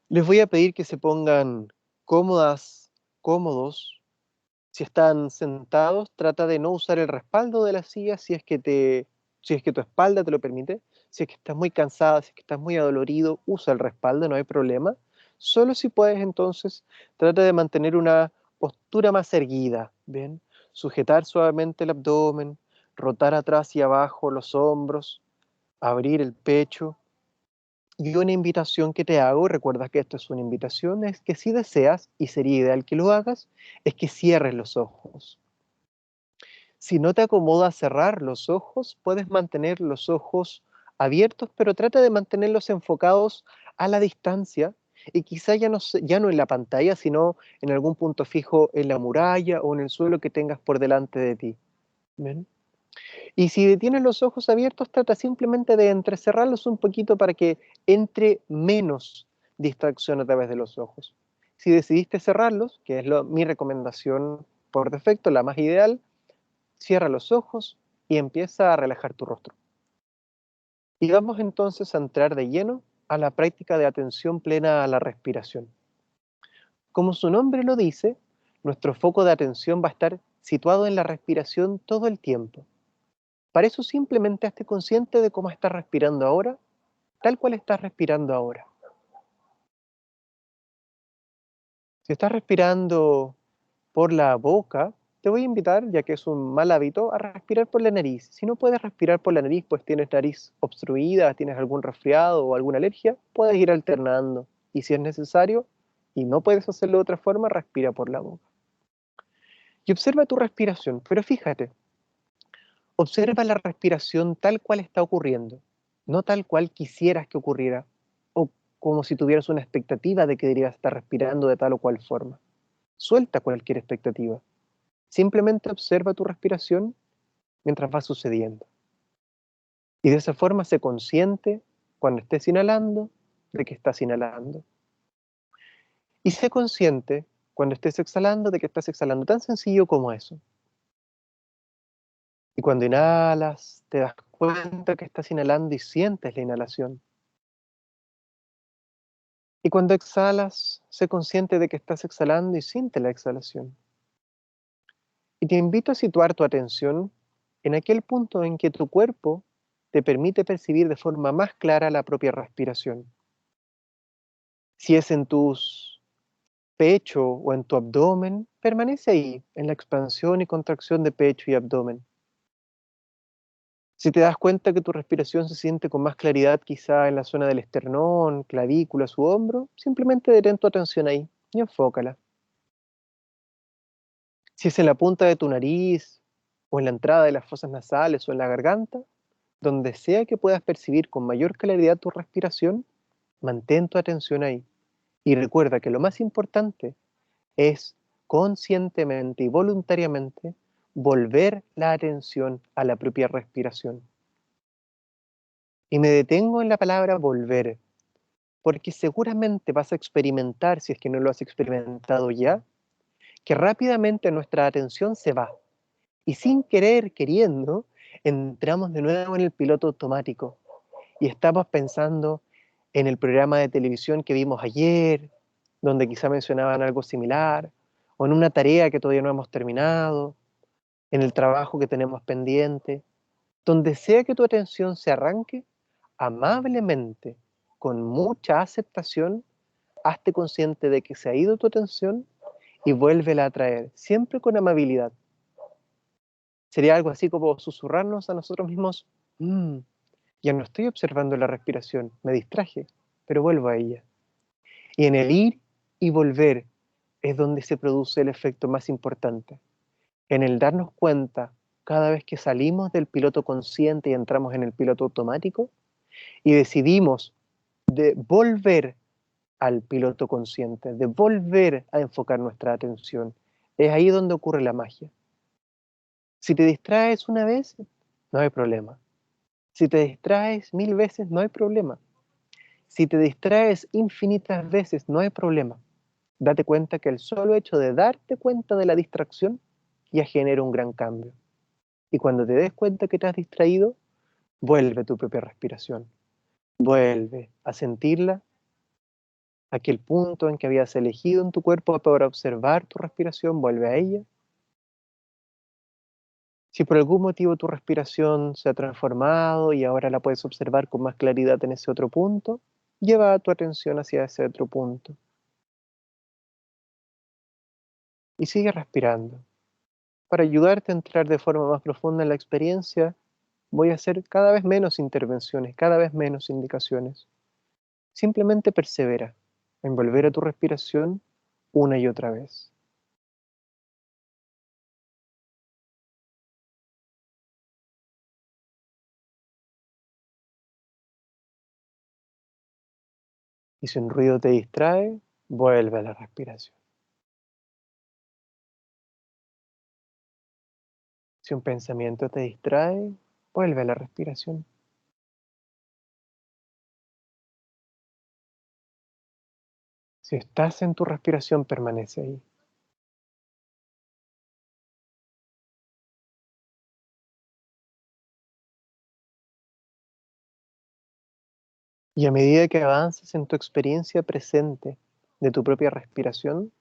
les voy a pedir que se pongan cómodas, cómodos. Si están sentados, trata de no usar el respaldo de la silla si es que tu espalda te lo permite. Si es que estás muy cansada, si es que estás muy adolorido, usa el respaldo, no hay problema. Solo si puedes, entonces, trata de mantener una postura más erguida, ¿bien? Sujetar suavemente el abdomen, rotar atrás y abajo los hombros, abrir el pecho. Y una invitación que te hago, recuerda que esto es una invitación, es que si deseas, y sería ideal que lo hagas, es que cierres los ojos. Si no te acomoda cerrar los ojos, puedes mantener los ojos abiertos, pero trata de mantenerlos enfocados a la distancia y quizá ya no en la pantalla, sino en algún punto fijo en la muralla o en el suelo que tengas por delante de ti. ¿Ven? Y si tienes los ojos abiertos, trata simplemente de entrecerrarlos un poquito para que entre menos distracción a través de los ojos. Si decidiste cerrarlos, que es mi recomendación por defecto, la más ideal, cierra los ojos y empieza a relajar tu rostro. Y vamos entonces a entrar de lleno a la práctica de atención plena a la respiración. Como su nombre lo dice, nuestro foco de atención va a estar situado en la respiración todo el tiempo. Para eso simplemente hazte consciente de cómo estás respirando ahora, tal cual estás respirando ahora. Si estás respirando por la boca, te voy a invitar, ya que es un mal hábito, a respirar por la nariz. Si no puedes respirar por la nariz, pues tienes nariz obstruida, tienes algún resfriado o alguna alergia, puedes ir alternando. Y si es necesario y no puedes hacerlo de otra forma, respira por la boca. Y observa tu respiración, pero fíjate, observa la respiración tal cual está ocurriendo, no tal cual quisieras que ocurriera, o como si tuvieras una expectativa de que deberías estar respirando de tal o cual forma. Suelta cualquier expectativa. Simplemente observa tu respiración mientras va sucediendo. Y de esa forma sé consciente cuando estés inhalando de que estás inhalando. Y sé consciente cuando estés exhalando de que estás exhalando. Tan sencillo como eso. Y cuando inhalas, te das cuenta que estás inhalando y sientes la inhalación. Y cuando exhalas, sé consciente de que estás exhalando y siente la exhalación. Y te invito a situar tu atención en aquel punto en que tu cuerpo te permite percibir de forma más clara la propia respiración. Si es en tus pecho o en tu abdomen, permanece ahí, en la expansión y contracción de pecho y abdomen. Si te das cuenta que tu respiración se siente con más claridad quizá en la zona del esternón, clavículas u hombro, simplemente detén tu atención ahí y enfócala. Si es en la punta de tu nariz, o en la entrada de las fosas nasales, o en la garganta, donde sea que puedas percibir con mayor claridad tu respiración, mantén tu atención ahí. Y recuerda que lo más importante es conscientemente y voluntariamente volver la atención a la propia respiración. Y me detengo en la palabra volver, porque seguramente vas a experimentar, si es que no lo has experimentado ya, que rápidamente nuestra atención se va. Y sin querer, queriendo, entramos de nuevo en el piloto automático. Y estamos pensando en el programa de televisión que vimos ayer, donde quizá mencionaban algo similar, o en una tarea que todavía no hemos terminado, en el trabajo que tenemos pendiente. Donde sea que tu atención se arranque, amablemente, con mucha aceptación, hazte consciente de que se ha ido tu atención y vuélvela a traer, siempre con amabilidad. Sería algo así como susurrarnos a nosotros mismos, ya no estoy observando la respiración, me distraje, pero vuelvo a ella. Y en el ir y volver es donde se produce el efecto más importante. En el darnos cuenta cada vez que salimos del piloto consciente y entramos en el piloto automático y decidimos de volver al piloto consciente, de volver a enfocar nuestra atención. Es ahí donde ocurre la magia. Si te distraes una vez, no hay problema. Si te distraes 1000 veces, no hay problema. Si te distraes infinitas veces, no hay problema. Date cuenta que el solo hecho de darte cuenta de la distracción ya genera un gran cambio. Y cuando te des cuenta que te has distraído, vuelve a tu propia respiración. Vuelve a sentirla, aquel punto en que habías elegido en tu cuerpo para observar tu respiración, vuelve a ella. Si por algún motivo tu respiración se ha transformado y ahora la puedes observar con más claridad en ese otro punto, lleva tu atención hacia ese otro punto y sigue respirando. Para ayudarte a entrar de forma más profunda en la experiencia, voy a hacer cada vez menos intervenciones, cada vez menos indicaciones. Simplemente persevera en volver a tu respiración una y otra vez. Y si un ruido te distrae, vuelve a la respiración. Si un pensamiento te distrae, vuelve a la respiración. Si estás en tu respiración, permanece ahí. Y a medida que avances en tu experiencia presente de tu propia respiración,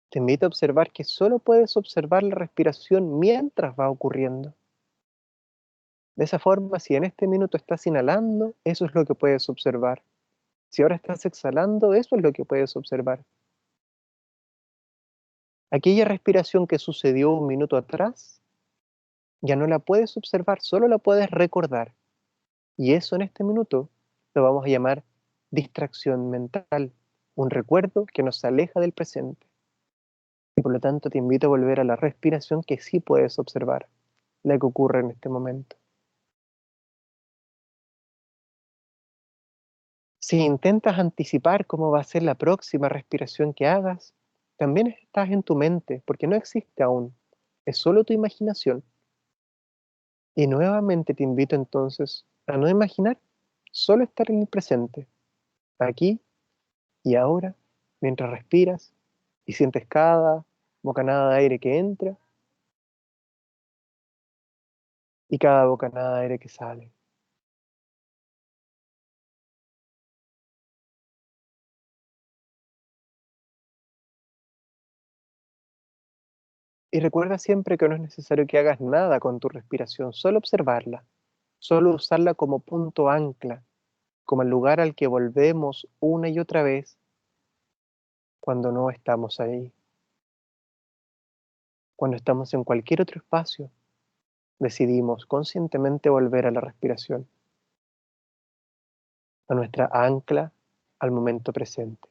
te invito a observar que solo puedes observar la respiración mientras va ocurriendo. De esa forma, si en este minuto estás inhalando, eso es lo que puedes observar. Si ahora estás exhalando, eso es lo que puedes observar. Aquella respiración que sucedió un minuto atrás, ya no la puedes observar, solo la puedes recordar. Y eso en este minuto lo vamos a llamar distracción mental, un recuerdo que nos aleja del presente. Y por lo tanto te invito a volver a la respiración que sí puedes observar, la que ocurre en este momento. Si intentas anticipar cómo va a ser la próxima respiración que hagas, también estás en tu mente, porque no existe aún, es solo tu imaginación. Y nuevamente te invito entonces a no imaginar, solo estar en el presente, aquí y ahora, mientras respiras y sientes cada bocanada de aire que entra y cada bocanada de aire que sale. Y recuerda siempre que no es necesario que hagas nada con tu respiración, solo observarla, solo usarla como punto ancla, como el lugar al que volvemos una y otra vez cuando no estamos ahí. Cuando estamos en cualquier otro espacio, decidimos conscientemente volver a la respiración, a nuestra ancla, al momento presente.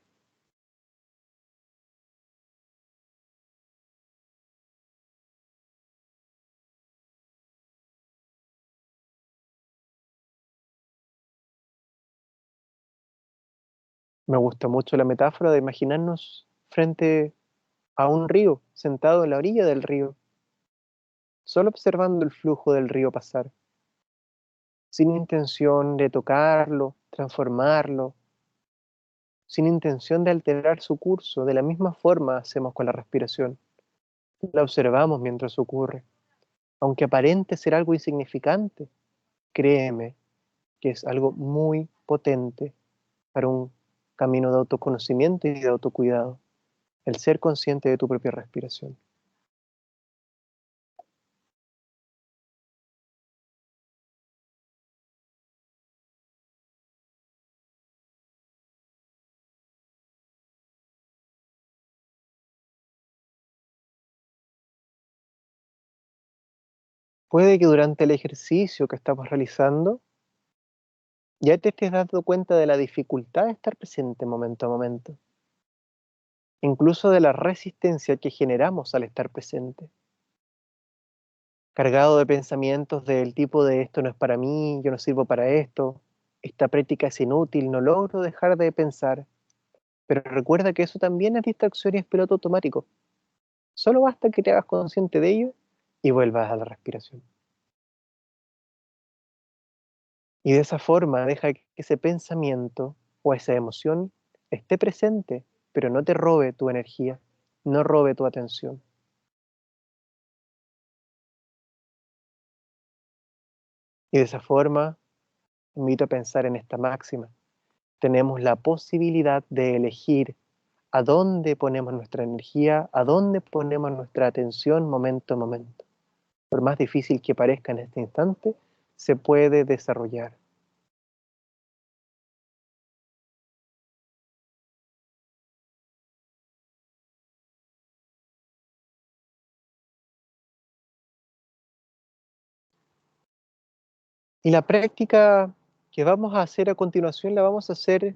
Me gusta mucho la metáfora de imaginarnos frente a un río, sentado en la orilla del río, solo observando el flujo del río pasar, sin intención de tocarlo, transformarlo, sin intención de alterar su curso. De la misma forma hacemos con la respiración. La observamos mientras ocurre. Aunque aparente ser algo insignificante, créeme que es algo muy potente para un camino de autoconocimiento y de autocuidado, el ser consciente de tu propia respiración. Puede que durante el ejercicio que estamos realizando ya te estés dando cuenta de la dificultad de estar presente momento a momento, incluso de la resistencia que generamos al estar presente, cargado de pensamientos del tipo de esto no es para mí, yo no sirvo para esto, esta práctica es inútil, no logro dejar de pensar. Pero recuerda que eso también es distracción y es piloto automático. Solo basta que te hagas consciente de ello y vuelvas a la respiración. Y de esa forma deja que ese pensamiento o esa emoción esté presente, pero no te robe tu energía, no robe tu atención. Y de esa forma, invito a pensar en esta máxima. Tenemos la posibilidad de elegir a dónde ponemos nuestra energía, a dónde ponemos nuestra atención momento a momento. Por más difícil que parezca en este instante, se puede desarrollar. Y la práctica que vamos a hacer a continuación la vamos a hacer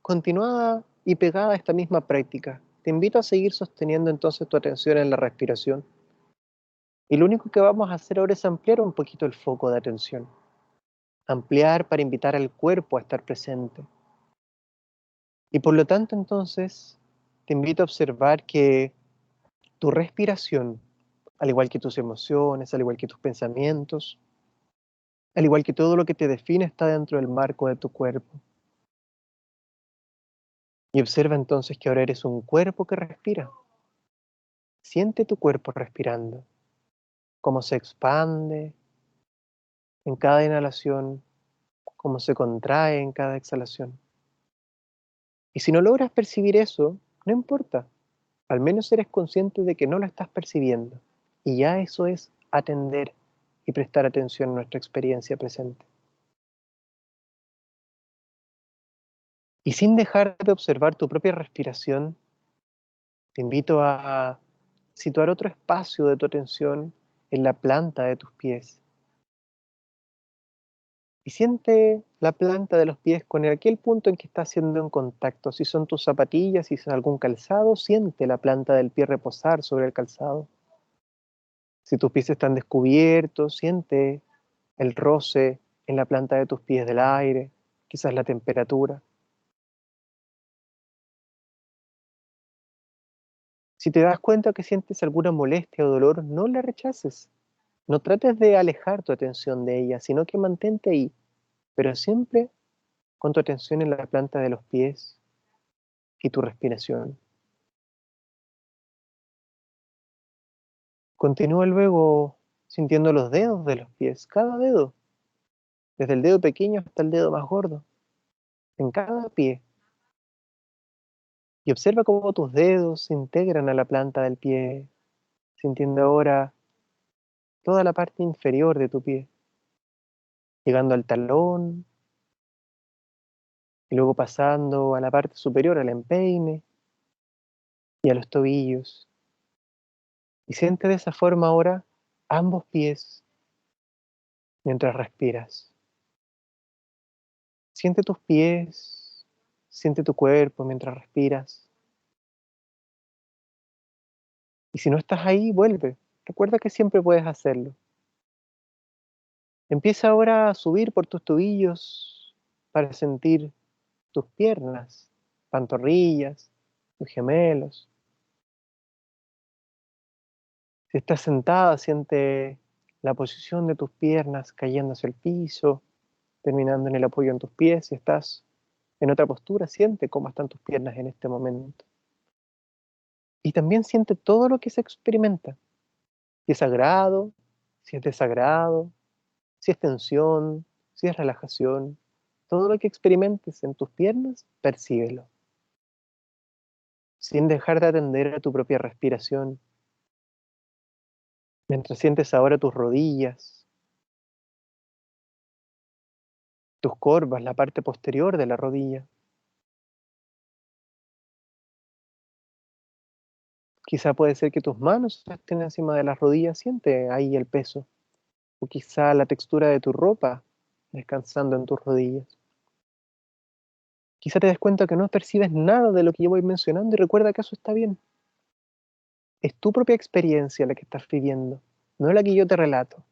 continuada y pegada a esta misma práctica. Te invito a seguir sosteniendo entonces tu atención en la respiración. Y lo único que vamos a hacer ahora es ampliar un poquito el foco de atención. Ampliar para invitar al cuerpo a estar presente. Y por lo tanto entonces te invito a observar que tu respiración, al igual que tus emociones, al igual que tus pensamientos, al igual que todo lo que te define, está dentro del marco de tu cuerpo. Y observa entonces que ahora eres un cuerpo que respira. Siente tu cuerpo respirando, cómo se expande en cada inhalación, cómo se contrae en cada exhalación. Y si no logras percibir eso, no importa. Al menos eres consciente de que no lo estás percibiendo. Y ya eso es atender y prestar atención a nuestra experiencia presente. Y sin dejar de observar tu propia respiración, te invito a situar otro espacio de tu atención en la planta de tus pies. Y siente la planta de los pies con aquel punto en que está haciendo un contacto. Si son tus zapatillas, si es algún calzado, siente la planta del pie reposar sobre el calzado. Si tus pies están descubiertos, siente el roce en la planta de tus pies del aire, quizás la temperatura. Si te das cuenta que sientes alguna molestia o dolor, no la rechaces. No trates de alejar tu atención de ella, sino que mantente ahí, pero siempre con tu atención en la planta de los pies y tu respiración. Continúa luego sintiendo los dedos de los pies, cada dedo, desde el dedo pequeño hasta el dedo más gordo, en cada pie. Y observa cómo tus dedos se integran a la planta del pie, sintiendo ahora toda la parte inferior de tu pie, llegando al talón y luego pasando a la parte superior, al empeine y a los tobillos. Y siente de esa forma ahora ambos pies mientras respiras. Siente tus pies, siente tu cuerpo mientras respiras. Y si no estás ahí, vuelve. Recuerda que siempre puedes hacerlo. Empieza ahora a subir por tus tobillos para sentir tus piernas, pantorrillas, tus gemelos. Si estás sentada, siente la posición de tus piernas cayendo hacia el piso, terminando en el apoyo en tus pies. Si estás en otra postura, siente cómo están tus piernas en este momento. Y también siente todo lo que se experimenta. Si es agrado, si es desagrado, si es tensión, si es relajación. Todo lo que experimentes en tus piernas, percíbelo. Sin dejar de atender a tu propia respiración. Mientras sientes ahora tus rodillas, tus corvas, la parte posterior de la rodilla. Quizá puede ser que tus manos estén encima de las rodillas, siente ahí el peso. O quizá la textura de tu ropa descansando en tus rodillas. Quizá te des cuenta que no percibes nada de lo que yo voy mencionando y recuerda que eso está bien. Es tu propia experiencia la que estás viviendo, no la que yo te relato.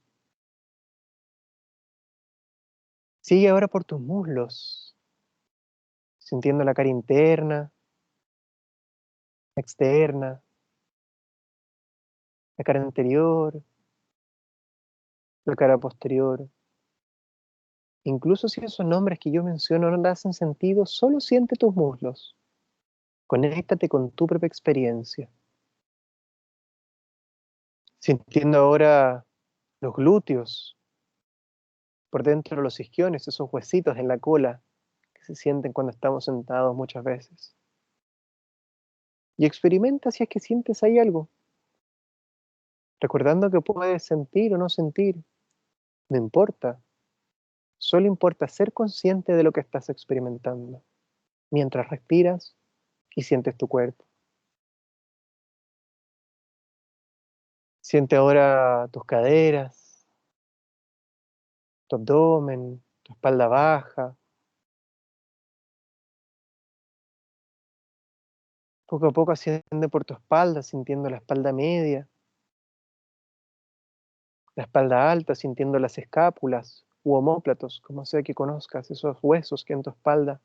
Sigue ahora por tus muslos, sintiendo la cara interna, externa, la cara anterior, la cara posterior. Incluso si esos nombres que yo menciono no te hacen sentido, solo siente tus muslos. Conéctate con tu propia experiencia. Sintiendo ahora los glúteos, por dentro de los isquiones, esos huesitos en la cola que se sienten cuando estamos sentados muchas veces. Y experimenta si es que sientes ahí algo, recordando que puedes sentir o no sentir, no importa, solo importa ser consciente de lo que estás experimentando, mientras respiras y sientes tu cuerpo. Siente ahora tus caderas, tu abdomen, tu espalda baja. Poco a poco asciende por tu espalda, sintiendo la espalda media, la espalda alta, sintiendo las escápulas u omóplatos, como sea que conozcas, esos huesos que en tu espalda.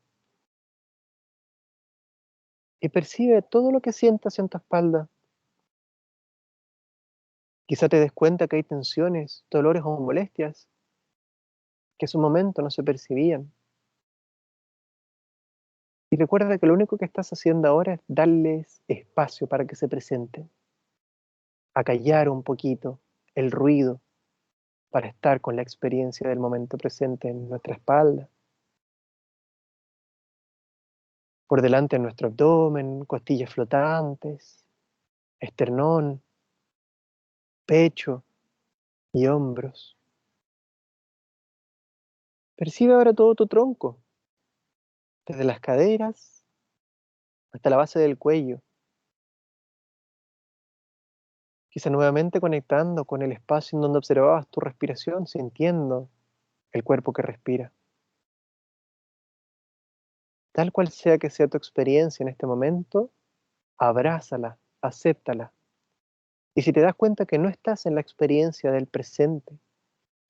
Y percibe todo lo que sientas en tu espalda. Quizá te des cuenta que hay tensiones, dolores o molestias que en su momento no se percibían. Y recuerda que lo único que estás haciendo ahora es darles espacio para que se presenten, acallar un poquito el ruido para estar con la experiencia del momento presente en nuestra espalda, por delante en nuestro abdomen, costillas flotantes, esternón, pecho y hombros. Percibe ahora todo tu tronco, desde las caderas hasta la base del cuello, quizá nuevamente conectando con el espacio en donde observabas tu respiración, sintiendo el cuerpo que respira. Tal cual sea que sea tu experiencia en este momento, abrázala, acéptala. Y si te das cuenta que no estás en la experiencia del presente,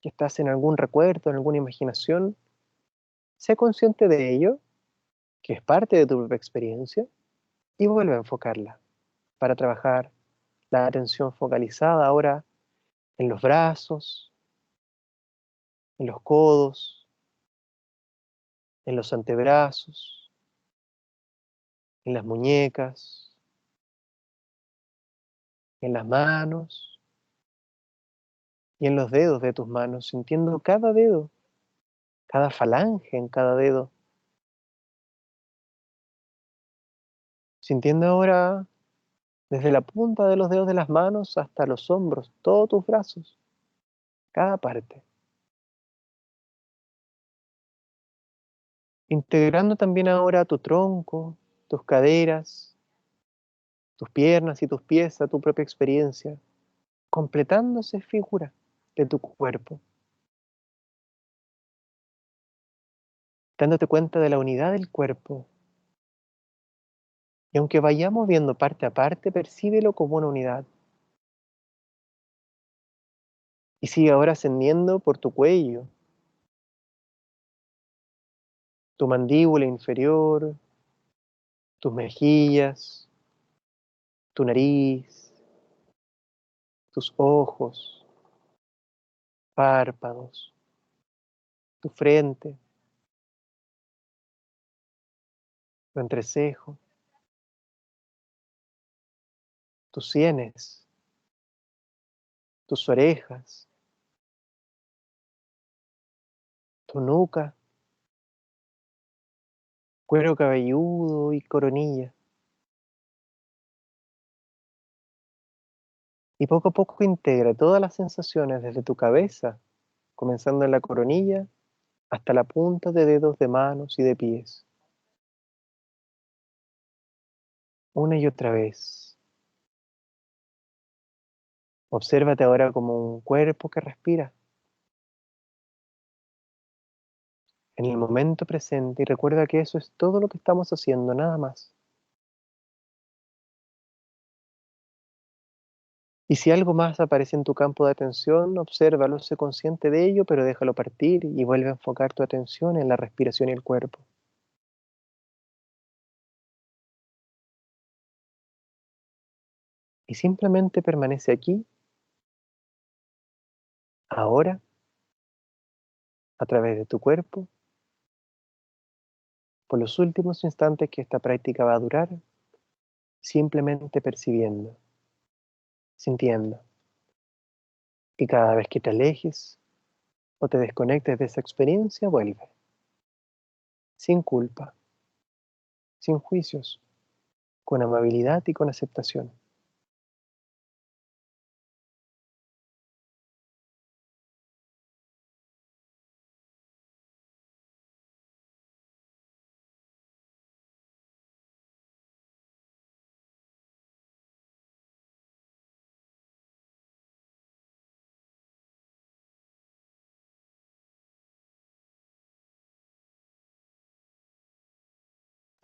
que estás en algún recuerdo, en alguna imaginación, sé consciente de ello, que es parte de tu propia experiencia, y vuelve a enfocarla para trabajar la atención focalizada ahora en los brazos, en los codos, en los antebrazos, en las muñecas, en las manos y en los dedos de tus manos, sintiendo cada dedo, cada falange en cada dedo, sintiendo ahora desde la punta de los dedos de las manos hasta los hombros, todos tus brazos, cada parte. Integrando también ahora tu tronco, tus caderas, tus piernas y tus pies a tu propia experiencia, completando esa figura de tu cuerpo, dándote cuenta de la unidad del cuerpo. Y aunque vayamos viendo parte a parte, percíbelo como una unidad. Y sigue ahora ascendiendo por tu cuello, tu mandíbula inferior, tus mejillas, tu nariz, tus ojos, párpados, tu frente, tu entrecejo, tus sienes, tus orejas, tu nuca, cuero cabelludo y coronilla. Y poco a poco integra todas las sensaciones desde tu cabeza, comenzando en la coronilla, hasta la punta de dedos de manos y de pies. Una y otra vez. Obsérvate ahora como un cuerpo que respira en el momento presente y recuerda que eso es todo lo que estamos haciendo, nada más. Y si algo más aparece en tu campo de atención, obsérvalo, sé consciente de ello, pero déjalo partir y vuelve a enfocar tu atención en la respiración y el cuerpo. Y simplemente permanece aquí, ahora, a través de tu cuerpo, por los últimos instantes que esta práctica va a durar, simplemente percibiendo, sintiendo. Y cada vez que te alejes o te desconectes de esa experiencia, vuelve, sin culpa, sin juicios, con amabilidad y con aceptación.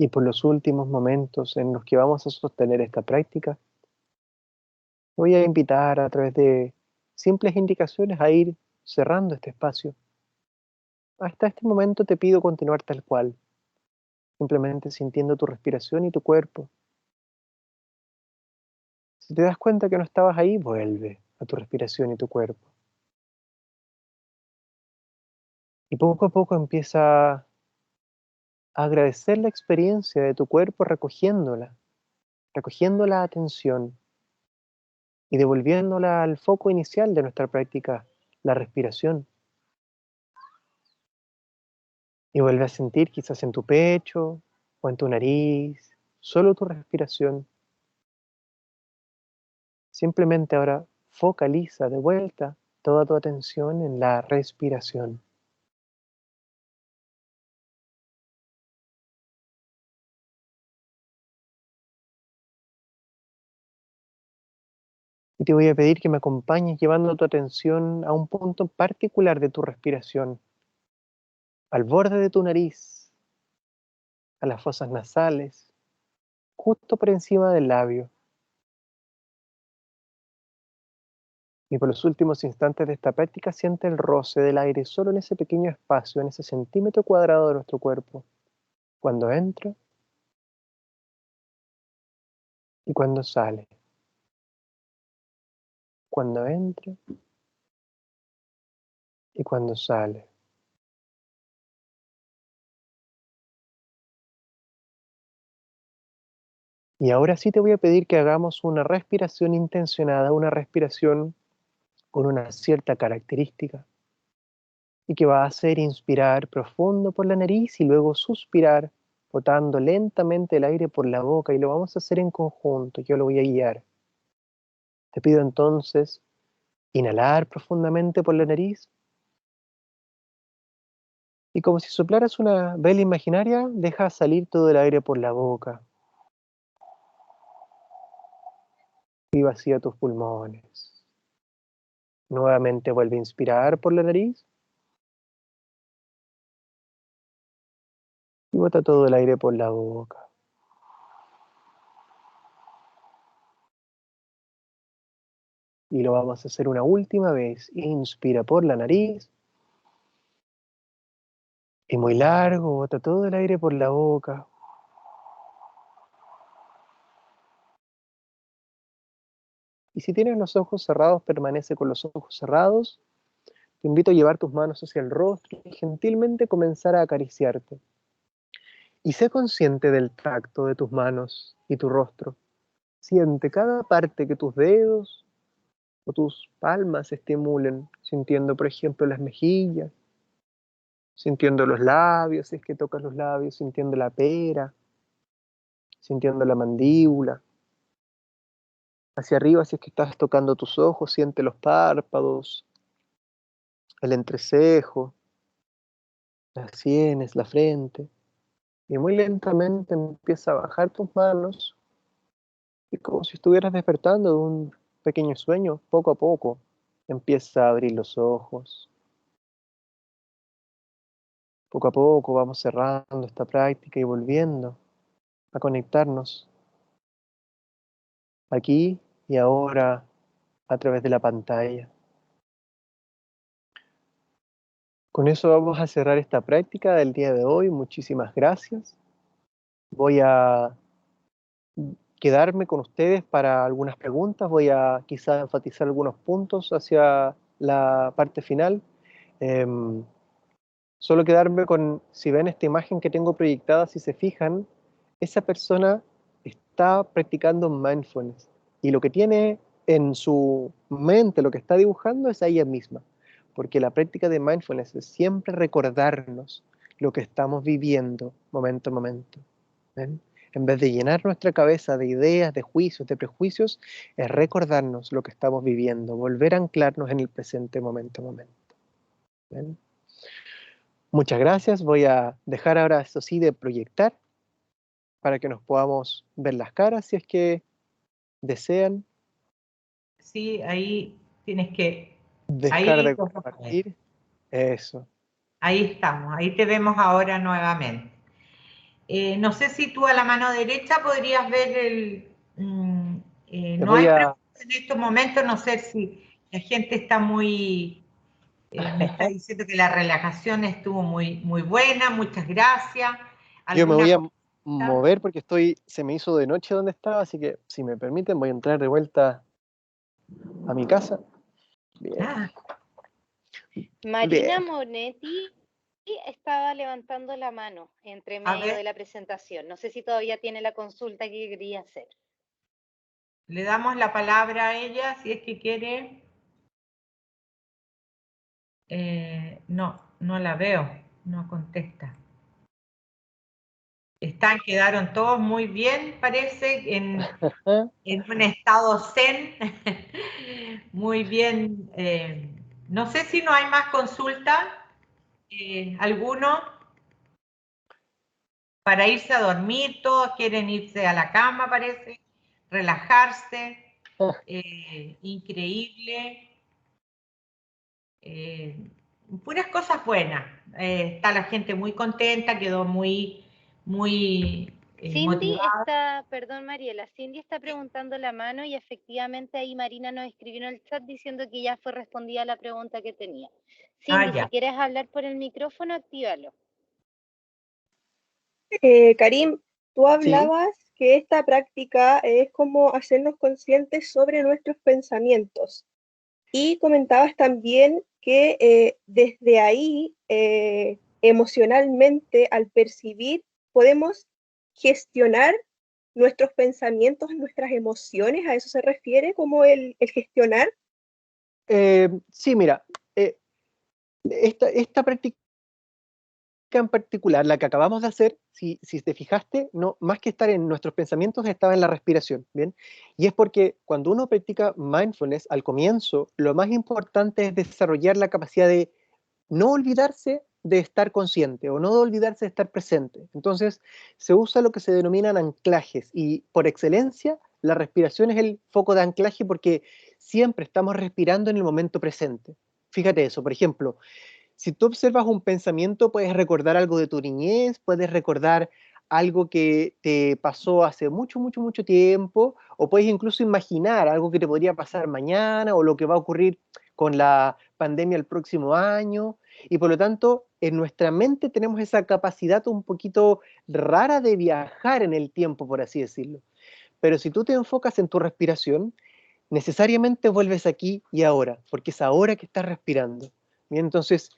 Y por los últimos momentos en los que vamos a sostener esta práctica, voy a invitar a través de simples indicaciones a ir cerrando este espacio. Hasta este momento te pido continuar tal cual, simplemente sintiendo tu respiración y tu cuerpo. Si te das cuenta que no estabas ahí, vuelve a tu respiración y tu cuerpo. Y poco a poco empieza a agradecer la experiencia de tu cuerpo recogiendo la atención y devolviéndola al foco inicial de nuestra práctica, la respiración. Y vuelve a sentir quizás en tu pecho o en tu nariz, solo tu respiración. Simplemente ahora focaliza de vuelta toda tu atención en la respiración. Y te voy a pedir que me acompañes llevando tu atención a un punto particular de tu respiración, al borde de tu nariz, a las fosas nasales, justo por encima del labio. Y por los últimos instantes de esta práctica siente el roce del aire solo en ese pequeño espacio, en ese centímetro cuadrado de nuestro cuerpo, cuando entra y cuando sale, cuando entra y cuando sale. Y ahora sí te voy a pedir que hagamos una respiración intencionada, una respiración con una cierta característica y que va a hacer inspirar profundo por la nariz y luego suspirar, botando lentamente el aire por la boca y lo vamos a hacer en conjunto, yo lo voy a guiar. Te pido entonces inhalar profundamente por la nariz y como si soplaras una vela imaginaria, deja salir todo el aire por la boca y vacía tus pulmones. Nuevamente vuelve a inspirar por la nariz y bota todo el aire por la boca. Y lo vamos a hacer una última vez. Inspira por la nariz. Y muy largo, bota todo el aire por la boca. Y si tienes los ojos cerrados, permanece con los ojos cerrados, Te invito a llevar tus manos hacia el rostro y gentilmente comenzar a acariciarte. Y sé consciente del tacto de tus manos y tu rostro. Siente cada parte que tus dedos o tus palmas estimulen, sintiendo, por ejemplo, las mejillas, sintiendo los labios, si es que tocas los labios, sintiendo la pera, sintiendo la mandíbula. Hacia arriba, si es que estás tocando tus ojos, siente los párpados, el entrecejo, las sienes, la frente. Y muy lentamente empieza a bajar tus manos y como si estuvieras despertando de un pequeño sueño, poco a poco empieza a abrir los ojos. Poco a poco vamos cerrando esta práctica y volviendo a conectarnos aquí y ahora a través de la pantalla. Con eso vamos a cerrar esta práctica del día de hoy. Muchísimas gracias. Voy a quedarme con ustedes para algunas preguntas. Voy a quizá enfatizar algunos puntos hacia la parte final. Solo quedarme con, si ven esta imagen que tengo proyectada, si se fijan, esa persona está practicando mindfulness y lo que tiene en su mente, lo que está dibujando es a ella misma, porque la práctica de mindfulness es siempre recordarnos lo que estamos viviendo momento a momento. ¿Ven? En vez de llenar nuestra cabeza de ideas, de juicios, de prejuicios, es recordarnos lo que estamos viviendo, volver a anclarnos en el presente momento a momento. ¿Ven? Muchas gracias. Voy a dejar ahora, eso sí, de proyectar para que nos podamos ver las caras si es que desean. Sí, ahí tienes que... Dejar de compartir. Eso. Ahí estamos, ahí te vemos ahora nuevamente. No sé si tú a la mano derecha podrías ver el... no hay preguntas en estos momentos, no sé si la gente está muy... me está diciendo que la relajación estuvo muy, muy buena, muchas gracias. Yo me voy a mover porque se me hizo de noche donde estaba, así que si me permiten voy a entrar de vuelta a mi casa. Bien. Marina Monetti estaba levantando la mano entre medio de la presentación. No sé si todavía tiene la consulta que quería hacer. Le damos la palabra a ella si es que quiere. No, no la veo, no contesta. Quedaron todos muy bien, parece, en un estado zen. Muy bien. No sé si no hay más consulta. ¿Alguno? Para irse a dormir, todos quieren irse a la cama, parece, relajarse. Increíble. Puras cosas buenas. Está la gente muy contenta, quedó muy Cindy motivada. está, perdón Mariela, Cindy está preguntando la mano y efectivamente ahí Marina nos escribió en el chat diciendo que ya fue respondida la pregunta que tenía. Cindy, si quieres hablar por el micrófono, actívalo. Karim, tú hablabas que esta práctica es como hacernos conscientes sobre nuestros pensamientos y comentabas también que desde ahí, emocionalmente, al percibir, podemos gestionar nuestros pensamientos, nuestras emociones. ¿A eso se refiere como el gestionar? Sí, mira, esta práctica en particular, la que acabamos de hacer, si te fijaste, no, más que estar en nuestros pensamientos, estaba en la respiración, ¿bien? Y es porque cuando uno practica mindfulness, al comienzo, lo más importante es desarrollar la capacidad de no olvidarse de estar consciente o no de olvidarse de estar presente. Entonces, se usa lo que se denominan anclajes y por excelencia, la respiración es el foco de anclaje porque siempre estamos respirando en el momento presente. Fíjate eso, por ejemplo, si tú observas un pensamiento, puedes recordar algo de tu niñez, puedes recordar algo que te pasó hace mucho, mucho, mucho tiempo, o puedes incluso imaginar algo que te podría pasar mañana o lo que va a ocurrir con la pandemia el próximo año. Y por lo tanto, en nuestra mente tenemos esa capacidad un poquito rara de viajar en el tiempo, por así decirlo. Pero si tú te enfocas en tu respiración, necesariamente vuelves aquí y ahora, porque es ahora que estás respirando. Bien, entonces,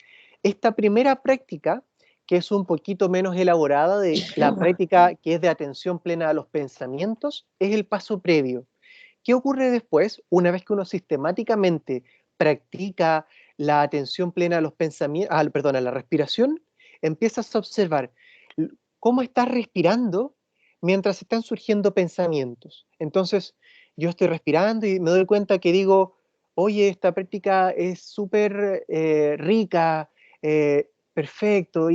esta primera práctica, que es un poquito menos elaborada de la práctica que es de atención plena a los pensamientos, es el paso previo. ¿Qué ocurre después? Una vez que uno sistemáticamente practica la atención plena a los pensamientos, perdón, a la respiración, empiezas a observar cómo estás respirando mientras están surgiendo pensamientos. Entonces, yo estoy respirando y me doy cuenta que digo, oye, esta práctica es súper rica, perfecto,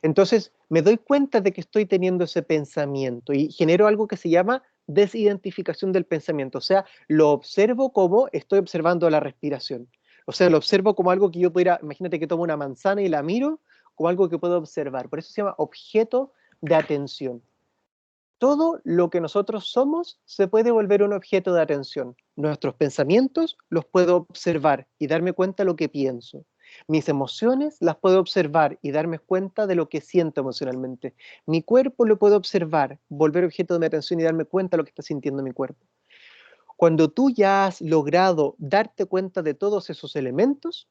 entonces me doy cuenta de que estoy teniendo ese pensamiento y genero algo que se llama desidentificación del pensamiento, o sea, lo observo como estoy observando la respiración. O sea, lo observo como algo que yo pudiera, imagínate que tomo una manzana y la miro como algo que puedo observar. Por eso se llama objeto de atención. Todo lo que nosotros somos se puede volver un objeto de atención. Nuestros pensamientos los puedo observar y darme cuenta de lo que pienso. Mis emociones las puedo observar y darme cuenta de lo que siento emocionalmente. Mi cuerpo lo puedo observar, volver objeto de mi atención y darme cuenta de lo que está sintiendo mi cuerpo. Cuando tú ya has logrado darte cuenta de todos esos elementos,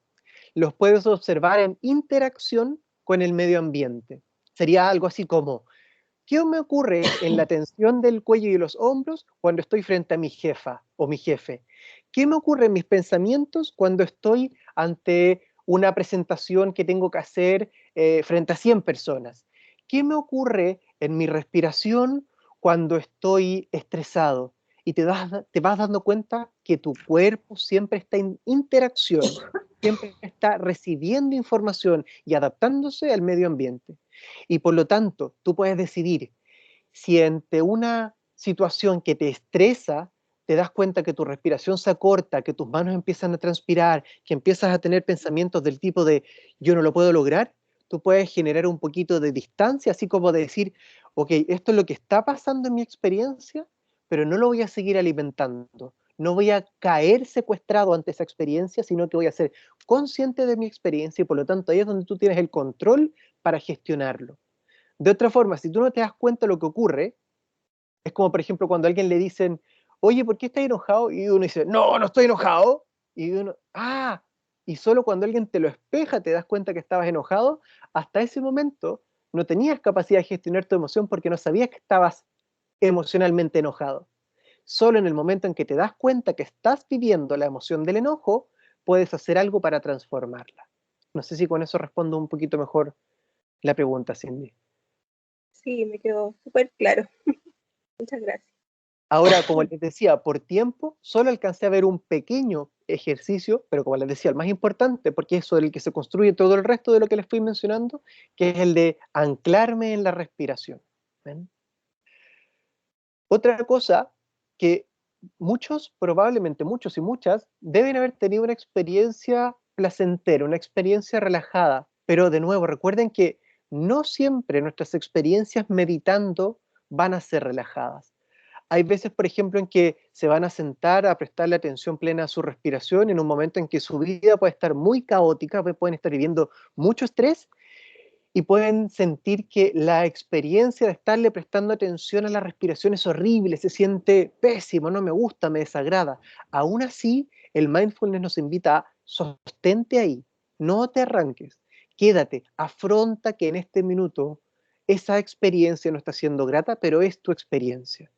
los puedes observar en interacción con el medio ambiente. Sería algo así como, ¿qué me ocurre en la tensión del cuello y los hombros cuando estoy frente a mi jefa o mi jefe? ¿Qué me ocurre en mis pensamientos cuando estoy ante una presentación que tengo que hacer frente a 100 personas? ¿Qué me ocurre en mi respiración cuando estoy estresado? Y te vas dando cuenta que tu cuerpo siempre está en interacción, siempre está recibiendo información y adaptándose al medio ambiente. Y por lo tanto, tú puedes decidir si ante una situación que te estresa, te das cuenta que tu respiración se acorta, que tus manos empiezan a transpirar, que empiezas a tener pensamientos del tipo de yo no lo puedo lograr, tú puedes generar un poquito de distancia, así como de decir, ok, esto es lo que está pasando en mi experiencia, pero no lo voy a seguir alimentando. No voy a caer secuestrado ante esa experiencia, sino que voy a ser consciente de mi experiencia y por lo tanto ahí es donde tú tienes el control para gestionarlo. De otra forma, si tú no te das cuenta de lo que ocurre, es como, por ejemplo, cuando a alguien le dicen, oye, ¿por qué estás enojado? Y uno dice, no, no estoy enojado. Y uno, y solo cuando alguien te lo espeja te das cuenta que estabas enojado. Hasta ese momento no tenías capacidad de gestionar tu emoción porque no sabías que estabas emocionalmente enojado. Solo en el momento en que te das cuenta que estás viviendo la emoción del enojo, puedes hacer algo para transformarla. No sé si con eso respondo un poquito mejor la pregunta, Cindy. Sí, me quedó súper claro. Muchas gracias. Ahora, como les decía, por tiempo solo alcancé a ver un pequeño ejercicio, pero como les decía, el más importante, porque es sobre el que se construye todo el resto de lo que les fui mencionando, que es el de anclarme en la respiración. ¿Ven? Otra cosa que muchos, probablemente muchos y muchas, deben haber tenido una experiencia placentera, una experiencia relajada, pero de nuevo, recuerden que no siempre nuestras experiencias meditando van a ser relajadas. Hay veces, por ejemplo, en que se van a sentar a prestarle atención plena a su respiración en un momento en que su vida puede estar muy caótica, pueden estar viviendo mucho estrés y pueden sentir que la experiencia de estarle prestando atención a la respiración es horrible, se siente pésimo, no me gusta, me desagrada. Aún así, el mindfulness nos invita a sostente ahí, no te arranques, quédate, afronta que en este minuto esa experiencia no está siendo grata, pero es tu experiencia.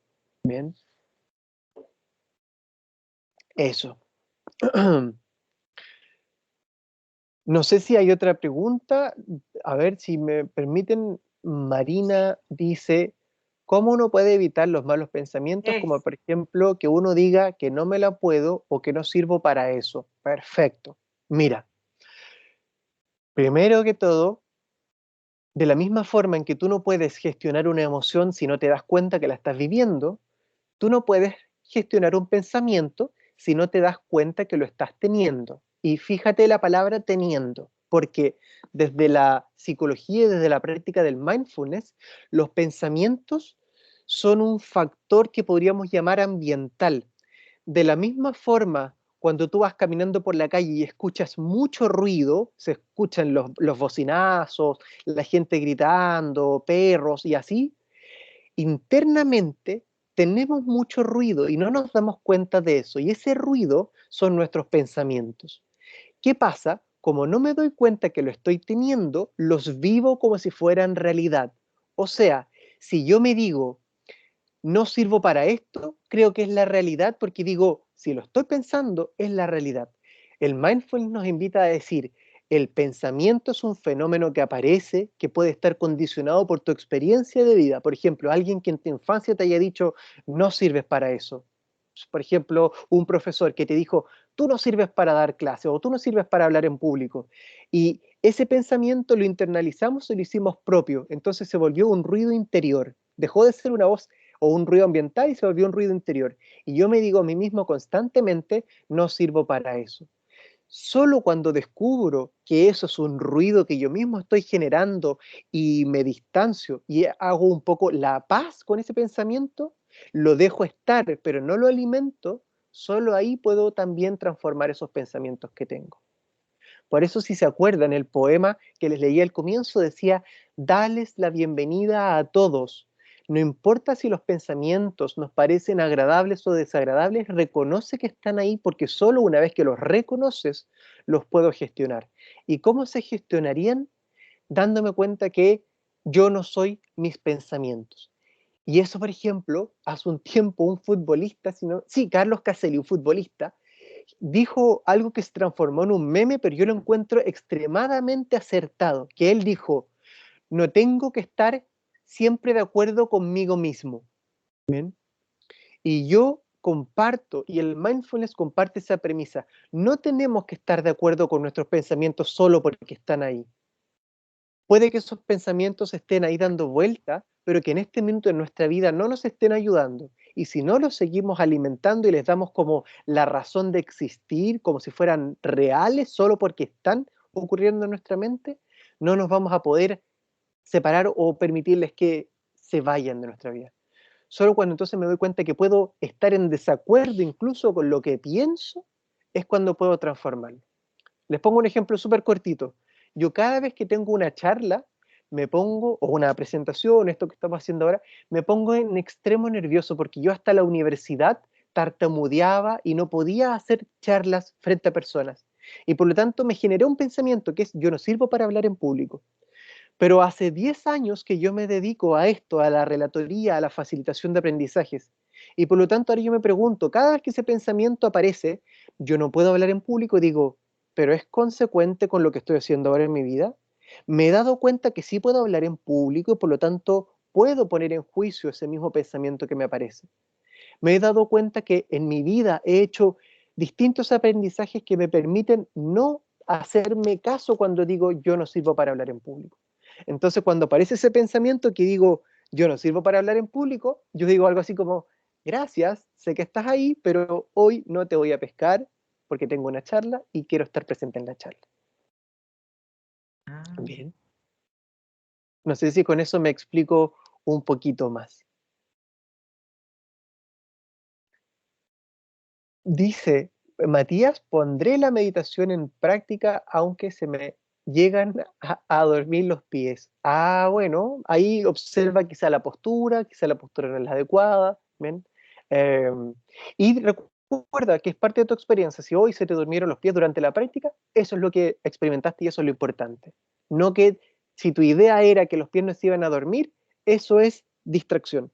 Bien. Eso. No sé si hay otra pregunta. A ver si me permiten. Marina dice, ¿cómo uno puede evitar los malos pensamientos? Como por ejemplo, que uno diga que no me la puedo o que no sirvo para eso. Perfecto. Mira, primero que todo, de la misma forma en que tú no puedes gestionar una emoción si no te das cuenta que la estás viviendo, tú no puedes gestionar un pensamiento si no te das cuenta que lo estás teniendo. Y fíjate la palabra teniendo, porque desde la psicología y desde la práctica del mindfulness, los pensamientos son un factor que podríamos llamar ambiental. De la misma forma, cuando tú vas caminando por la calle y escuchas mucho ruido, se escuchan los bocinazos, la gente gritando, perros y así, internamente tenemos mucho ruido y no nos damos cuenta de eso. Y ese ruido son nuestros pensamientos. ¿Qué pasa como no me doy cuenta que lo estoy teniendo, los vivo como si fueran realidad. O sea, si yo me digo, no sirvo para esto, creo que es la realidad porque digo, si lo estoy pensando, es la realidad. El mindfulness nos invita a decir, el pensamiento es un fenómeno que aparece, que puede estar condicionado por tu experiencia de vida. Por ejemplo, alguien que en tu infancia te haya dicho, no sirves para eso. Por ejemplo, un profesor que te dijo, tú no sirves para dar clases o tú no sirves para hablar en público. Y ese pensamiento lo internalizamos y lo hicimos propio. Entonces se volvió un ruido interior. Dejó de ser una voz o un ruido ambiental y se volvió un ruido interior. Y yo me digo a mí mismo constantemente, no sirvo para eso. Solo cuando descubro que eso es un ruido que yo mismo estoy generando y me distancio y hago un poco la paz con ese pensamiento, lo dejo estar, pero no lo alimento, solo ahí puedo también transformar esos pensamientos que tengo. Por eso, si se acuerdan, el poema que les leí al comienzo decía, dales la bienvenida a todos. No importa si los pensamientos nos parecen agradables o desagradables, reconoce que están ahí porque solo una vez que los reconoces, los puedo gestionar. ¿Y cómo se gestionarían? Dándome cuenta que yo no soy mis pensamientos. Y eso, por ejemplo, hace un tiempo un futbolista, sí, Carlos Caselli, un futbolista, dijo algo que se transformó en un meme, pero yo lo encuentro extremadamente acertado, que él dijo, no tengo que estar siempre de acuerdo conmigo mismo. ¿Bien? Y yo comparto, y el mindfulness comparte esa premisa, no tenemos que estar de acuerdo con nuestros pensamientos solo porque están ahí. Puede que esos pensamientos estén ahí dando vuelta, pero que en este minuto en nuestra vida no nos estén ayudando. Y si no los seguimos alimentando y les damos como la razón de existir, como si fueran reales solo porque están ocurriendo en nuestra mente, no nos vamos a poder separar o permitirles que se vayan de nuestra vida. Solo cuando entonces me doy cuenta que puedo estar en desacuerdo incluso con lo que pienso, es cuando puedo transformarlo. Les pongo un ejemplo súper cortito. Yo cada vez que tengo una charla, me pongo, o una presentación, esto que estamos haciendo ahora, me pongo en extremo nervioso porque yo hasta la universidad tartamudeaba y no podía hacer charlas frente a personas. Y por lo tanto me generó un pensamiento que es, yo no sirvo para hablar en público. Pero hace 10 años que yo me dedico a esto, a la relatoría, a la facilitación de aprendizajes. Y por lo tanto ahora yo me pregunto, cada vez que ese pensamiento aparece, yo no puedo hablar en público y digo, ¿pero es consecuente con lo que estoy haciendo ahora en mi vida? Me he dado cuenta que sí puedo hablar en público y por lo tanto puedo poner en juicio ese mismo pensamiento que me aparece. Me he dado cuenta que en mi vida he hecho distintos aprendizajes que me permiten no hacerme caso cuando digo yo no sirvo para hablar en público. Entonces, cuando aparece ese pensamiento que digo, yo no sirvo para hablar en público, yo digo algo así como, gracias, sé que estás ahí, pero hoy no te voy a pescar porque tengo una charla y quiero estar presente en la charla. Bien. No sé si con eso me explico un poquito más. Dice, Matías, pondré la meditación en práctica aunque se me llegan a dormir los pies. Ah, bueno, ahí observa quizá la postura no es la adecuada. ¿Bien? Eh, y recuerda que es parte de tu experiencia. Si hoy se te durmieron los pies durante la práctica, eso es lo que experimentaste y eso es lo importante. No que si tu idea era que los pies no se iban a dormir, eso es distracción.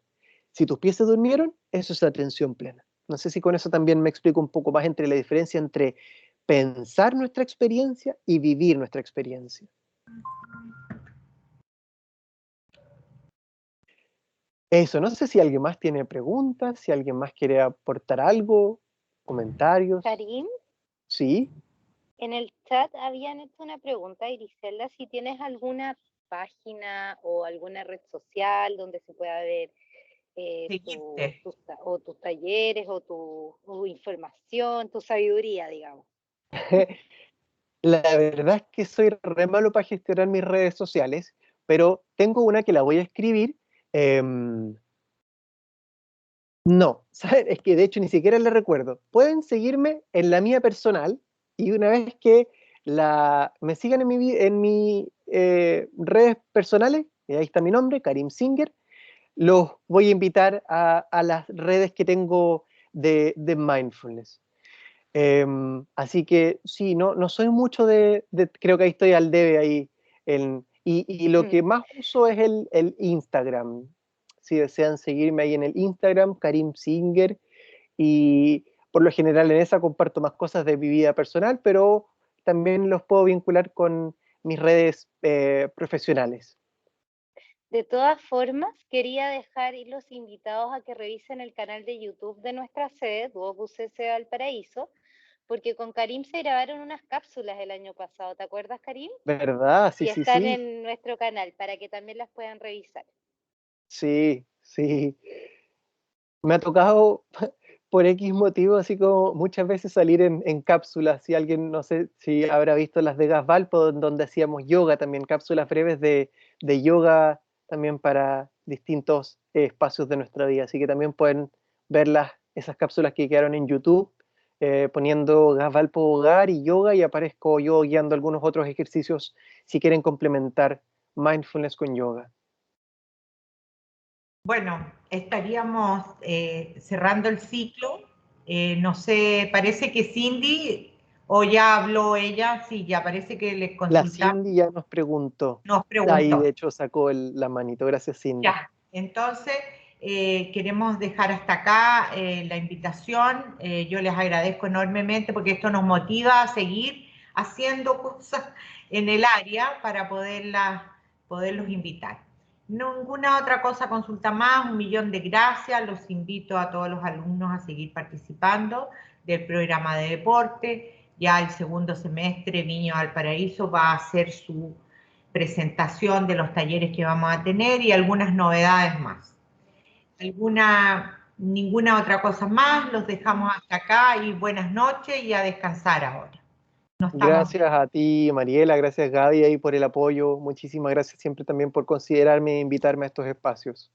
Si tus pies se durmieron, eso es atención plena. No sé si con eso también me explico un poco más entre la diferencia entre pensar nuestra experiencia y vivir nuestra experiencia. Eso, no sé si alguien más tiene preguntas, si alguien más quiere aportar algo, comentarios. Karim, Sí. en el chat habían hecho una pregunta, Iriselda, si tienes alguna página o alguna red social donde se pueda ver tus talleres o tu información, tu sabiduría, digamos. La verdad es que soy re malo para gestionar mis redes sociales, pero tengo una que la voy a escribir. No, ¿sabes? Es que de hecho ni siquiera le recuerdo. Pueden seguirme en la mía personal y una vez que me sigan en mi redes personales, ahí está mi nombre, Karim Singer, los voy a invitar a las redes que tengo de mindfulness. Así que sí, no soy mucho creo que ahí estoy al debe ahí. Y lo que más uso es el Instagram. Si desean seguirme ahí en el Instagram, Karim Singer, y por lo general en esa comparto más cosas de mi vida personal, pero también los puedo vincular con mis redes profesionales. De todas formas, quería dejar los invitados a que revisen el canal de YouTube de nuestra sede, Duoc UCC Valparaíso, porque con Karim se grabaron unas cápsulas el año pasado. ¿Te acuerdas, Karim? ¿Verdad? Sí, Y sí, están sí. en nuestro canal para que también las puedan revisar. Sí, sí. Me ha tocado por X motivo, así como muchas veces salir en cápsulas. Si alguien, no sé si habrá visto las de Gas Valpo, donde hacíamos yoga también, cápsulas breves de yoga también para distintos espacios de nuestra vida. Así que también pueden ver esas cápsulas que quedaron en YouTube, poniendo Gas Valpo Hogar y yoga, y aparezco yo guiando algunos otros ejercicios si quieren complementar mindfulness con yoga. Bueno, estaríamos cerrando el ciclo. No sé, parece que Cindy, o ya habló ella, sí, ya parece que les La consultamos, Cindy ya nos preguntó. nos Ahí de preguntó. hecho sacó la manito. Gracias, Cindy. Ya, entonces queremos dejar hasta acá la invitación. Yo les agradezco enormemente porque esto nos motiva a seguir haciendo cosas en el área para poderlos invitar. Ninguna otra cosa, consulta más, 1.000.000 de gracias. Los invito a todos los alumnos a seguir participando del programa de deporte. Ya el segundo semestre Viña Valparaíso va a hacer su presentación de los talleres que vamos a tener y algunas novedades más. Ninguna otra cosa más, los dejamos hasta acá y buenas noches y a descansar ahora. Gracias a ti, Mariela, gracias Gaby ahí por el apoyo. Muchísimas gracias siempre también por considerarme e invitarme a estos espacios.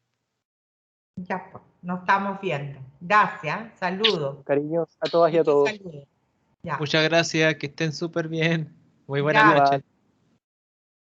Ya, pues, nos estamos viendo. Gracias, saludos. Cariños a todas y a todos. Saludos. Ya. Muchas gracias, que estén súper bien. Muy buenas Ya. noches.